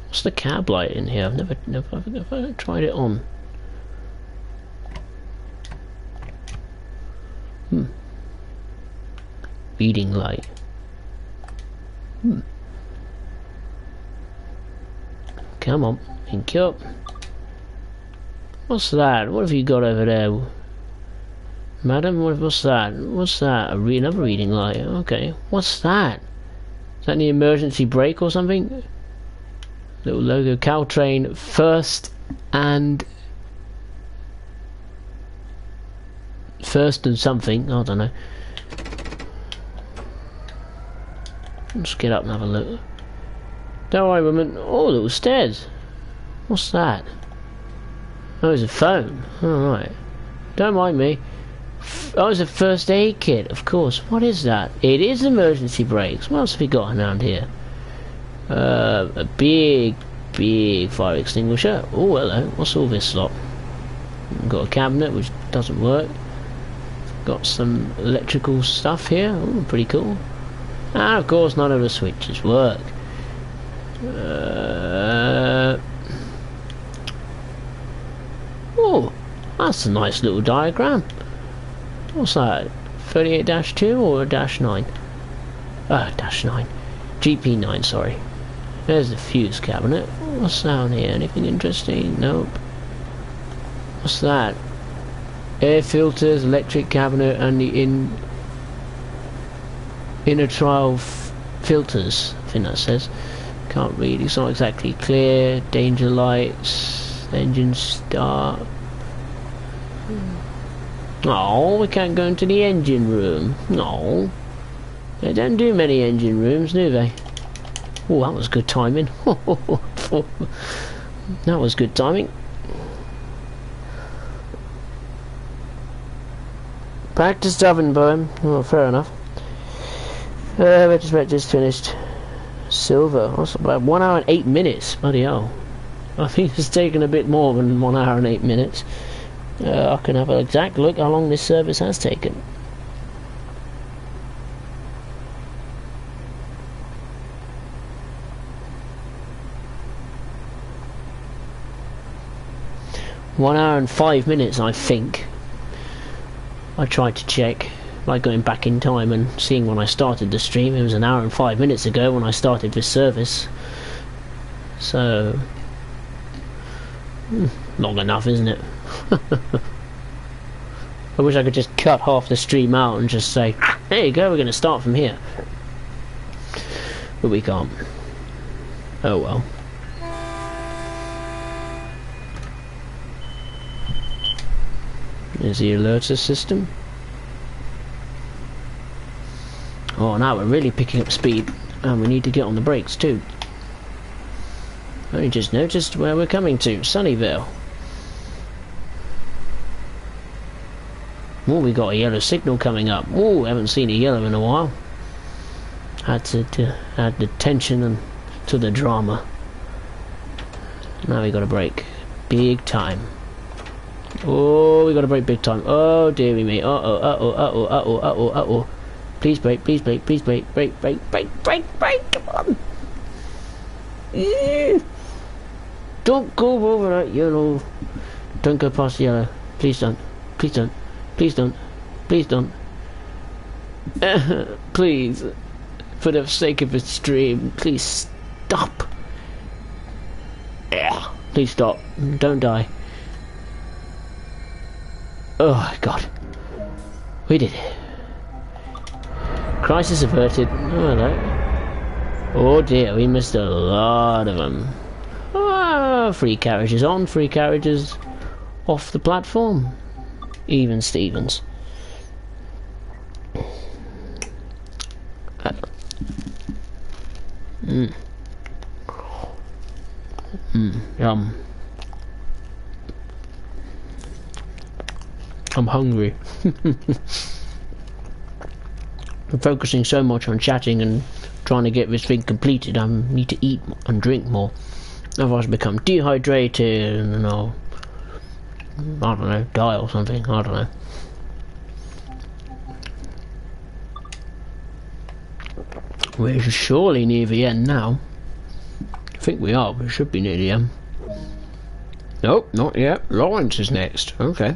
What's the cab light in here? I've never tried it on. Reading light. Come on, link you up. What's that? What have you got over there, madam? What's that? What's that? Another reading light. Okay. What's that? Is that the emergency brake or something? Little logo. Caltrain first and something. I don't know. Let's get up and have a look. Don't worry, woman. Oh, little stairs. What's that? Oh, it's a phone. Alright. Don't mind me. Oh, it's a first aid kit, of course. What is that? It is emergency brakes. What else have we got around here? A big fire extinguisher. Oh, hello. What's all this lot? Got a cabinet which doesn't work. Got some electrical stuff here. Oh, pretty cool. And of course none of the switches work. Oh, that's a nice little diagram. What's that? 38-2 or a -9? -9. GP9, sorry. There's the fuse cabinet. What's down here? Anything interesting? Nope. What's that? Air filters, electric cabinet, and the inner trial filters. I think that says. Can't read. It's not exactly clear. Danger lights. Engine start. Oh, we can't go into the engine room. No. They don't do many engine rooms, do they? Oh, that was good timing. That was good timing. Practice oven burn. Oh, fair enough. Retrospect just finished. Silver. That's about 1 hour and 8 minutes. Bloody hell. I think it's taken a bit more than 1 hour and 8 minutes. I can have an exact look how long this service has taken. One hour and 5 minutes, I think. I tried to check by going back in time and seeing when I started the stream. It was 1 hour and 5 minutes ago when I started this service. So long enough, isn't it? I wish I could just cut half the stream out and just say, there you go, we're going to start from here. But we can't. Oh well. There's the alerter system. Oh, now we're really picking up speed, and we need to get on the brakes too. I only just noticed where we're coming to, Sunnyvale. Oh, we got a yellow signal coming up. Oh, haven't seen a yellow in a while. Had the tension and to the drama. Now we got a break. Big time. Oh, we got a break big time. Oh, dearie me. Uh-oh. Please break, please break, please break. Break. Come on. Don't go over that yellow. Don't go past the yellow. Please don't. Please don't. Please don't. Please don't. Please. For the sake of the stream, please stop. Please stop. Don't die. Oh God. We did it. Crisis averted. Oh, hello. Oh dear, we missed a lot of them. Ah, free carriages on, free carriages off the platform. Even Stevens. Yum. I'm hungry. I'm focusing so much on chatting and trying to get this thing completed. I need to eat and drink more. Otherwise I become dehydrated and I'll, I don't know, die or something. I don't know. We're surely near the end now. I think we are. We should be near the end. Nope, not yet. Lawrence is next. Okay.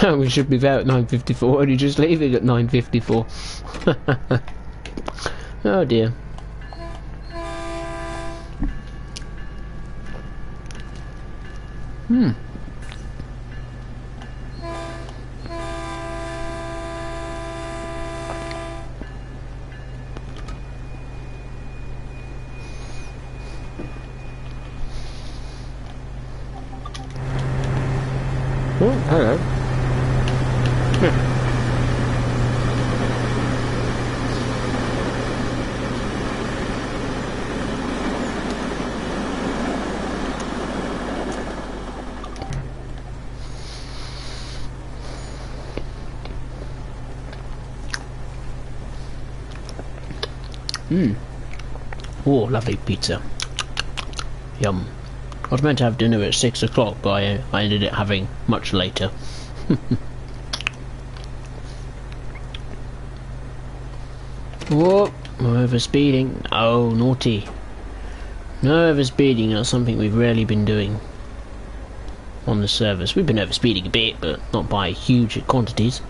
We should be there at 9:54 and you're just leaving at 9:54. Oh dear. Oh, hello. Oh, lovely pizza. Yum. I was meant to have dinner at 6 o'clock, but I ended up having much later. Whoa, over speeding. Oh, naughty. No over speeding, that's something we've rarely been doing on the service. We've been over speeding a bit, but not by huge quantities.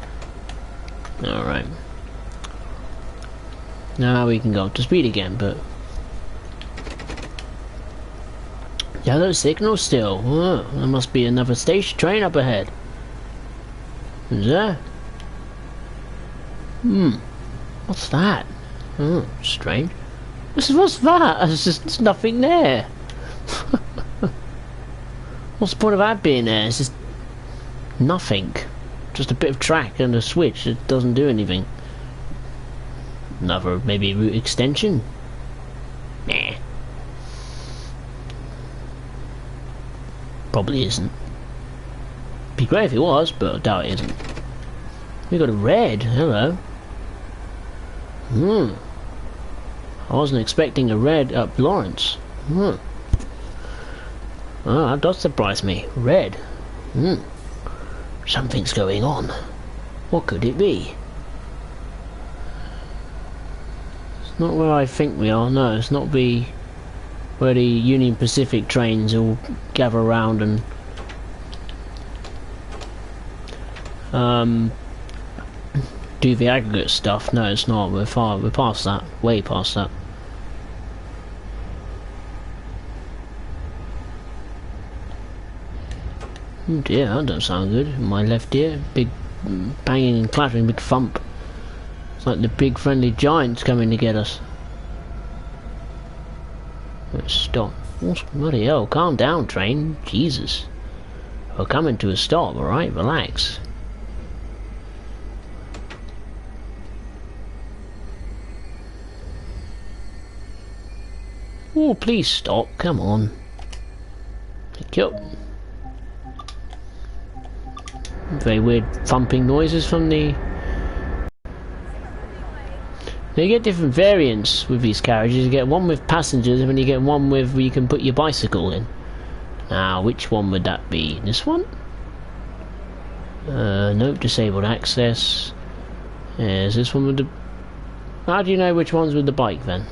Alright. Now we can go up to speed again, but yellow signal still. Oh, there must be another station train up ahead. Is there? What's that? Oh, strange. What's that? There's nothing there. What's the point of that being there? It's just nothing. Just a bit of track and a switch. It doesn't do anything. Another maybe route extension? Nah. Probably isn't. Be great if it was, but I doubt it isn't. We got a red. Hello. I wasn't expecting a red up Lawrence. Oh, that does surprise me. Red. Something's going on. What could it be? It's not where I think we are. No, it's not where the Union Pacific trains all gather around and do the aggregate stuff. No, it's not. We're past that. Way past that. Oh dear, that doesn't sound good. In my left ear, big banging and clattering, big thump. It's like the big friendly giants coming to get us. Let's stop. Bloody hell, calm down, train. Jesus. We're coming to a stop, alright? Relax. Oh, please stop. Come on. Thank you. Very weird thumping noises from the You get different variants with these carriages. You get one with passengers, and then you get one with where you can put your bicycle in. Now, which one would that be? This one? Nope, disabled access. Is this one with the... How do you know which one's with the bike then?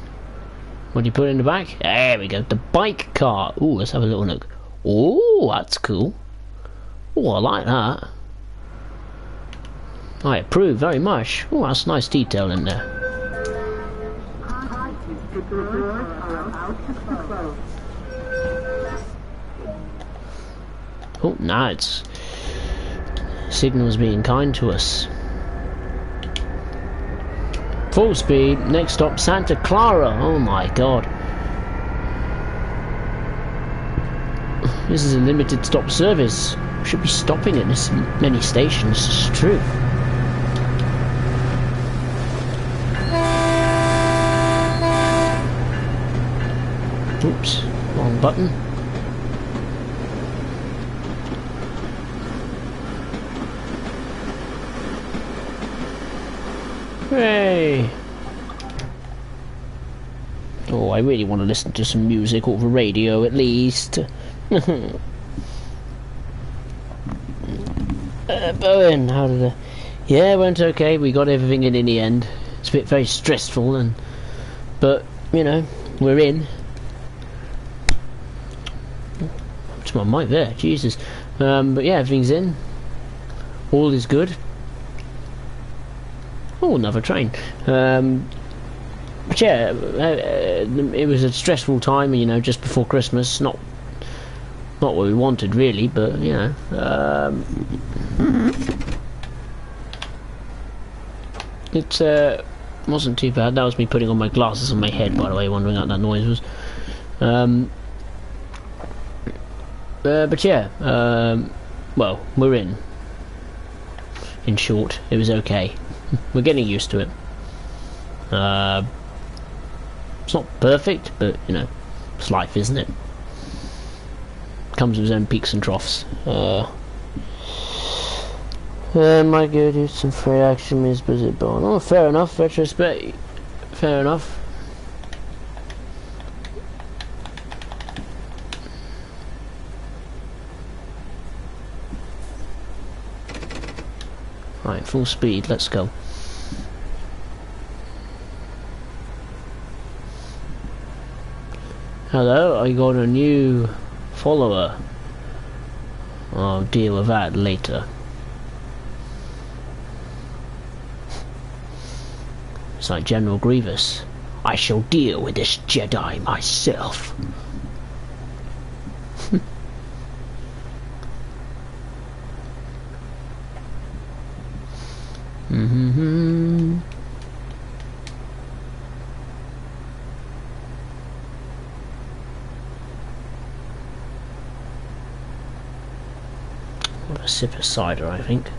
What do you put in the back? There we go, the bike car. Ooh, let's have a little look. Oh, that's cool. Oh, I like that. I approve very much. Oh, that's nice detail in there. The doors are about to close. Oh, now it's... Signal's being kind to us. Full speed, next stop Santa Clara. Oh my god. This is a limited stop service. Should be stopping at this many stations, it's true. Oops, wrong button. Hooray! Oh, I really want to listen to some music over the radio at least. Bowen, how did it? Yeah, it went okay. We got everything in the end. It's a bit very stressful, but you know, we're in. It's my mic there, Jesus. But yeah, everything's in. All is good. Oh, another train. But yeah, it was a stressful time, you know, just before Christmas. Not what we wanted, really, but you know, it wasn't too bad. That was me putting on my glasses on my head, by the way, wondering what that noise was. But yeah, well, we're in. In short, it was okay. We're getting used to it. It's not perfect, but you know, it's life, isn't it? Comes with its own peaks and troughs. My good, use some free action is visit born. Oh, fair enough. Retrospect. Fair enough. Right, full speed. Let's go. Hello, I got a new follower. I'll deal with that later. It's like General Grievous. I shall deal with this Jedi myself. A sip of cider, I think.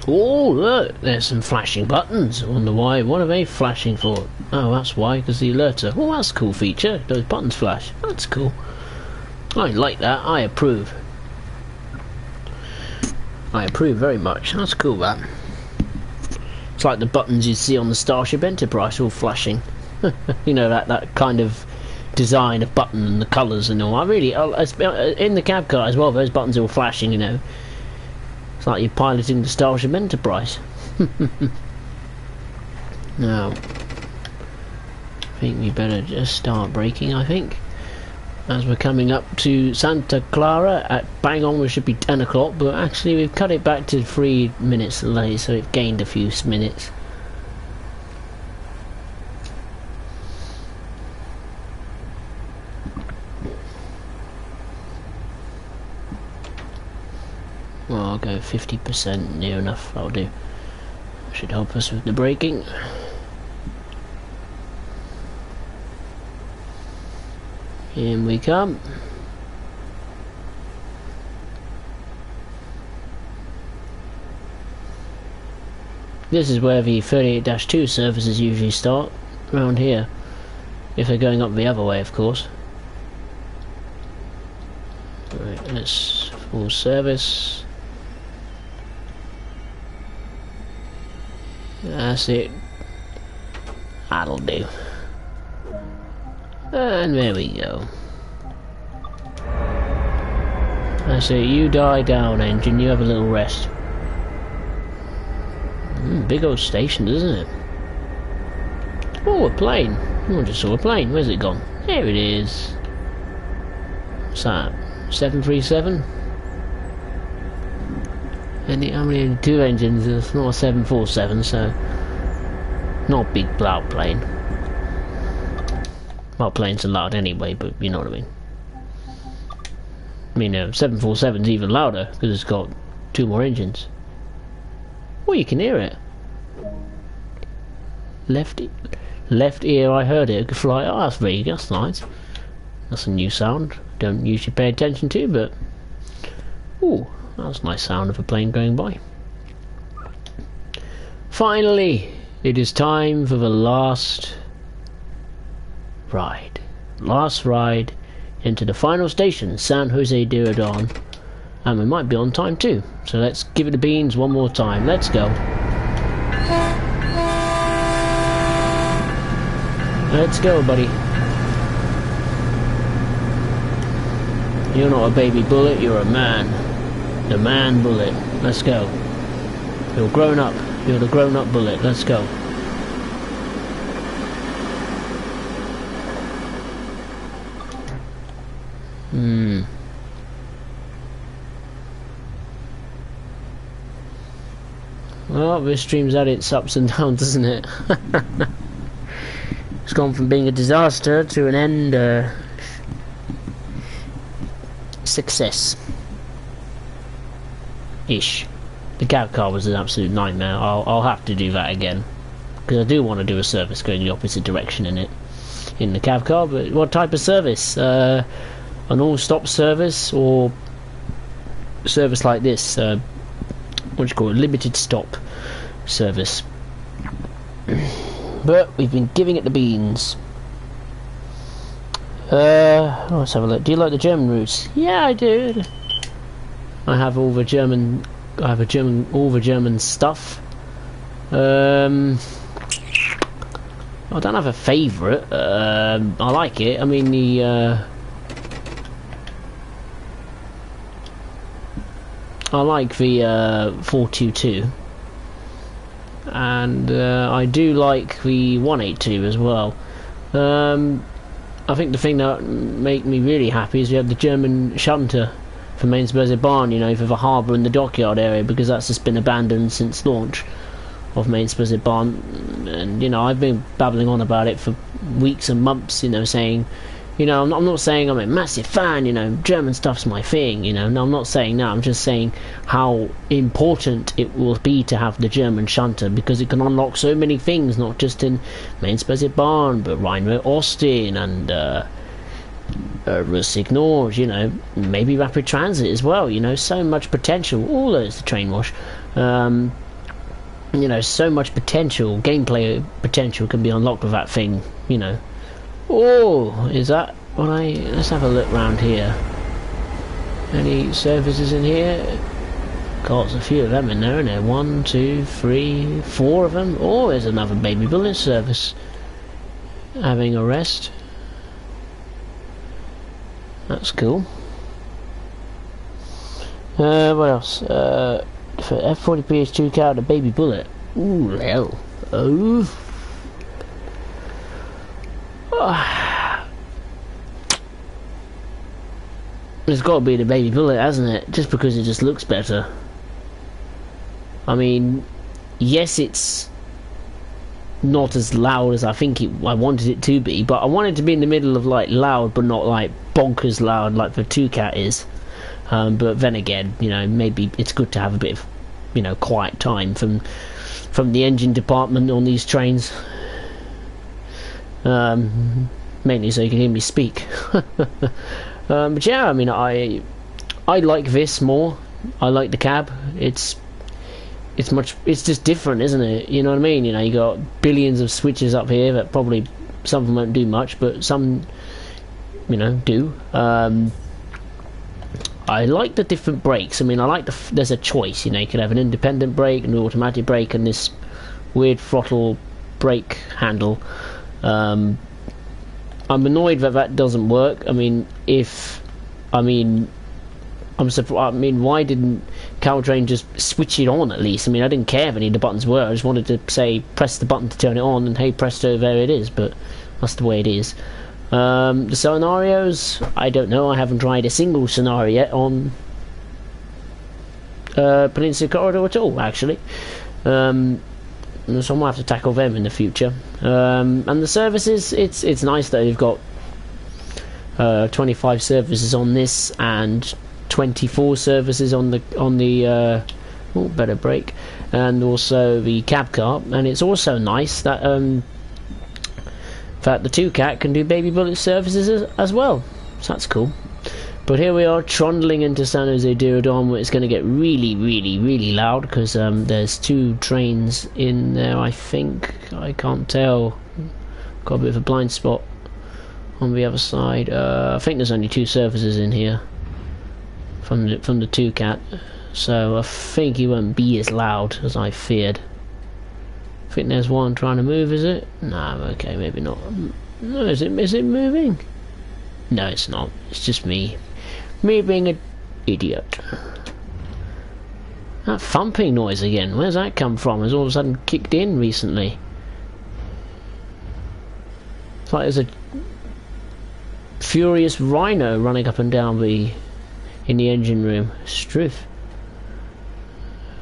Oh, look, there's some flashing buttons. I wonder why. What are they flashing for? Oh, that's why, because the alerter. Oh, that's a cool feature. Those buttons flash. That's cool. I like that. I approve. I approve very much. That's cool, that. It's like the buttons you see on the Starship Enterprise, all flashing. You know, that kind of design of button and the colours and all. I really, in the cab car as well, those buttons are all flashing, you know. It's like you're piloting the Starship Enterprise. Now, I think we better just start braking, I think. As we're coming up to Santa Clara at bang on, we should be 10 o'clock, but actually we've cut it back to 3 minutes delay, so we've gained a few minutes. Well, I'll go 50%, near enough, that'll do. Should help us with the braking. In we come. this is where the 38-2 services usually start, around here. If they're going up the other way, of course. Right, let's full service. That's it. That'll do. And there we go. That's it. You die down, engine. You have a little rest. Big old station, isn't it? Oh, a plane. Oh, I just saw a plane. Where's it gone? There it is. What's that? 737? How many two engines? It's not a 747, so not a big loud plane. Well, planes are loud anyway, but you know what I mean. I mean, 747's even louder because it's got 2 more engines. Oh, you can hear it. Left ear, I heard it. It could fly. Oh, that's very good. That's nice. That's a new sound. Don't usually pay attention to, but ooh, that's a nice sound of a plane going by. Finally, it is time for the last ride. Last ride into the final station, San Jose de Rodon. And we might be on time too. So let's give it the beans one more time. Let's go. Let's go, buddy. You're not a baby bullet, you're a man. The man bullet. Let's go. You're grown up. You're the grown up bullet. Let's go. Well, this stream's had its ups and downs, doesn't it? It's gone from being a disaster to an end success ish. The cab car was an absolute nightmare. I'll have to do that again because I do want to do a service going the opposite direction in it, in the cab car. But what type of service? An all-stop service or service like this? What do you call it? Limited stop service. But we've been giving it the beans. Let's have a look. Do you like the German routes? Yeah, I do. I have all the German. I have all the German stuff. I don't have a favourite. I like it. I mean I like the 422, and I do like the 182 as well. I think the thing that make me really happy is we have the German shunter for Mainz-Berzebahn, you know, for the harbour and the dockyard area, because that's just been abandoned since launch of Mainz-Berzebahn. And you know, I've been babbling on about it for weeks and months, you know, saying, you know, I'm not saying I'm a massive fan, you know, German stuff's my thing, you know. No, I'm not saying that. I'm just saying how important it will be to have the German shunter, because it can unlock so many things, not just in Mainz-Berzebahn, but Rhine-Austin and Russignol, you know, maybe Rapid Transit as well, you know, so much potential. All those, the train wash. You know, so much potential, gameplay potential can be unlocked with that thing, you know. Oh, is that what let's have a look round here. Any services in here? God, there's a few of them in there, isn't there? 1, 2, 3, 4 of them. Oh, there's another baby bullet service having a rest. That's cool. What else? For F40PH2 car, the baby bullet. Ooh, hell. Oh. It's got to be the baby bullet, hasn't it? Just because it just looks better. I mean, yes, it's not as loud as I think I wanted it to be, but I want it to be in the middle of like loud, but not like bonkers loud like the 2CAT is. But then again, you know, maybe it's good to have a bit of, you know, quiet time from the engine department on these trains. Mainly so you can hear me speak. But yeah, I mean, I like this more. I like the cab. It's it's just different, isn't it? You know what I mean? You know, you got billions of switches up here that probably some of them won't do much, but some, you know, do. I like the different brakes. I mean, I like there's a choice. You know, you could have an independent brake, an automatic brake, and this weird throttle brake handle. I'm annoyed that doesn't work. I mean, I'm surprised. I mean, why didn't Caltrain just switch it on at least? I mean, I didn't care if any of the buttons were. I just wanted to say press the button to turn it on, and hey presto, there it is. But that's the way it is. The scenarios, I don't know. I haven't tried a single scenario yet on Peninsula Corridor at all, actually. So I'm gonna have to tackle them in the future. And the services, it's nice that you've got 25 services on this and 24 services on the better brake, and also the cab car. And it's also nice that that the 2CAT can do baby bullet services as well, so that's cool. But here we are trundling into San Jose Diridon, where it's going to get really, really, really loud because there's 2 trains in there. I think, I can't tell, got a bit of a blind spot on the other side. I think there's only 2 services in here from the 2CAT, so I think it won't be as loud as I feared. I think there's one trying to move, is it? No, okay, maybe not. No, is it moving? No, it's not. It's just me being an idiot. That thumping noise again, where's that come from? Has all of a sudden kicked in recently. It's like there's a furious rhino running up and down in the engine room. Struth.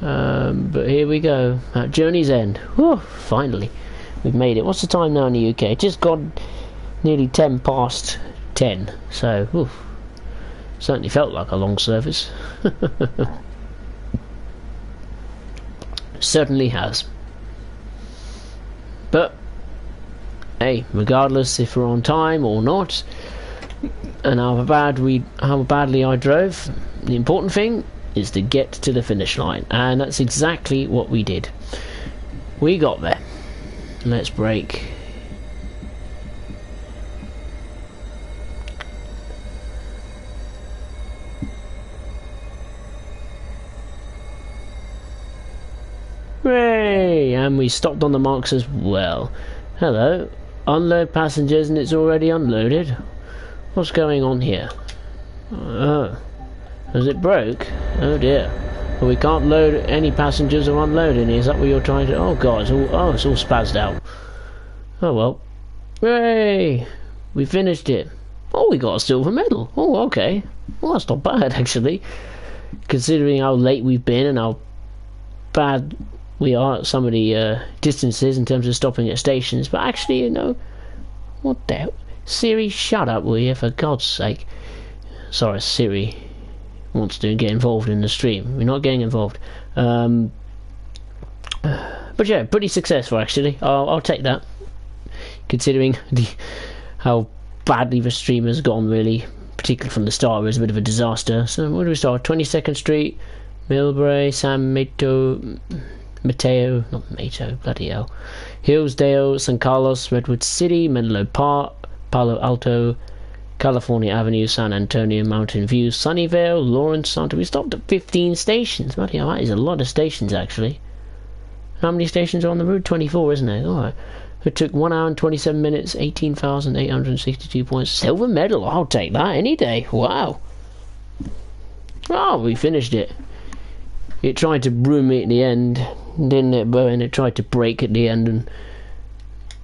But here we go, at Journey's End. Whew, finally we've made it. What's the time now in the UK? It just gone nearly 10 past 10, so whew, certainly felt like a long service. Certainly has. But hey, regardless if we're on time or not, and how badly I drove, the important thing is to get to the finish line, and that's exactly what we did. We got there. Let's brake. Hooray! And we stopped on the marks as well. Hello. Unload passengers, and it's already unloaded. What's going on here? Oh. Has it broke? Oh dear. Well, we can't load any passengers or unload any. Is that what you're trying to... Oh god, it's all spazzed out. Oh well. Hooray! We finished it. Oh, we got a silver medal. Oh, okay. Well, that's not bad, actually. Considering how late we've been and how bad we are at some of the distances in terms of stopping at stations. But actually, you know... What the hell? Siri, shut up, will you? For God's sake. Sorry, Siri wants to get involved in the stream. We're not getting involved. But yeah, pretty successful actually. I'll take that, considering how badly the stream has gone, really, particularly from the start. It was a bit of a disaster. So where do we start? 22nd Street, Millbrae, not Mato, bloody hell, Hillsdale, San Carlos, Redwood City, Menlo Park, Palo Alto, California Avenue, San Antonio, Mountain View, Sunnyvale, Lawrence, Santa. We stopped at 15 stations. Bloody hell, that is a lot of stations actually. How many stations are on the route? 24, isn't it? Alright. It took 1 hour and 27 minutes, 18,862 points. Silver medal, I'll take that any day. Wow. Oh, we finished it. It tried to ruin me at the end, didn't it? But it tried to break at the end and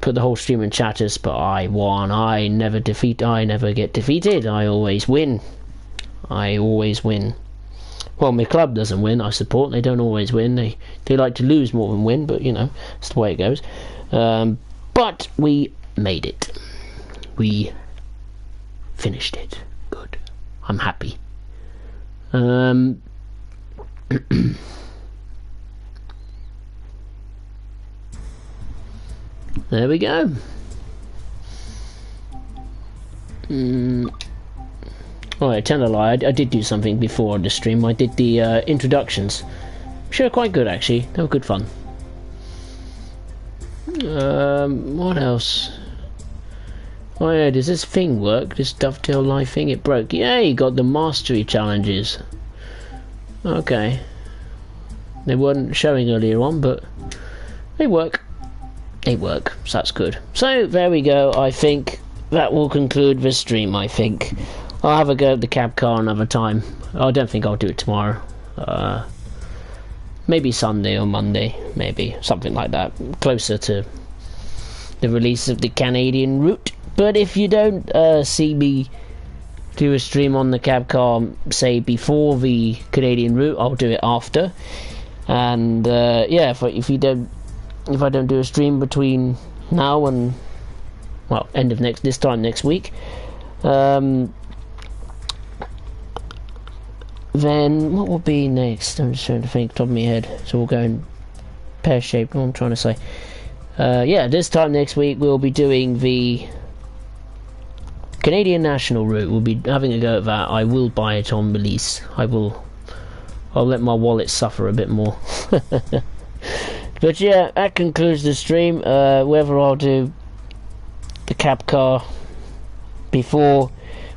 put the whole stream in chatters, but I won. I never get defeated. I always win. Well, my club doesn't win, I support. They don't always win. They like to lose more than win, but you know, that's the way it goes. But we made it. We finished it. Good. I'm happy. There we go. Oh, I tell a lie. I did do something before the stream. I did the introductions sure, quite good actually. They were good fun. What else? Oh yeah, does this thing work? This dovetail life thing? It broke. Yeah, you got the mastery challenges. Okay. They weren't showing earlier on, but they work. They work, so that's good. So there we go. I think that will conclude this stream. I think I'll have a go at the cab car another time. I don't think I'll do it tomorrow. Maybe Sunday or Monday, maybe something like that, closer to the release of the Canadian route. But if you don't see me do a stream on the cab car, say before the Canadian route, I'll do it after. And yeah, if I don't do a stream between now and, well, end of this time next week, then what will be next? I'm just trying to think top of my head. So we'll go in pear-shaped. What I'm trying to say. Yeah, this time next week we'll be doing the Canadian National route. We'll be having a go at that. I will buy it on release. I'll let my wallet suffer a bit more. But yeah, that concludes the stream. Whether I'll do the cab car before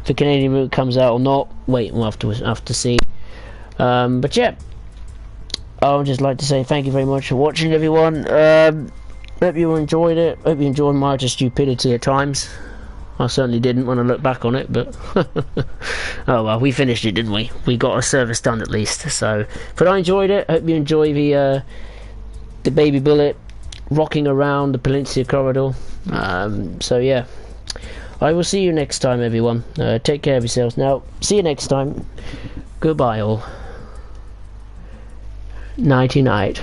the Canadian route comes out or not, we'll have to see. But yeah, I would just like to say thank you very much for watching, everyone. Hope you enjoyed it. Hope you enjoyed my utter stupidity at times. I certainly didn't when I look back on it, but oh well, we finished it, didn't we? We got a service done at least. So, but I enjoyed it. Hope you enjoy the baby bullet rocking around the Peninsula corridor. So yeah, I will see you next time, everyone. Take care of yourselves. Now, see you next time. Goodbye, all. Nighty night.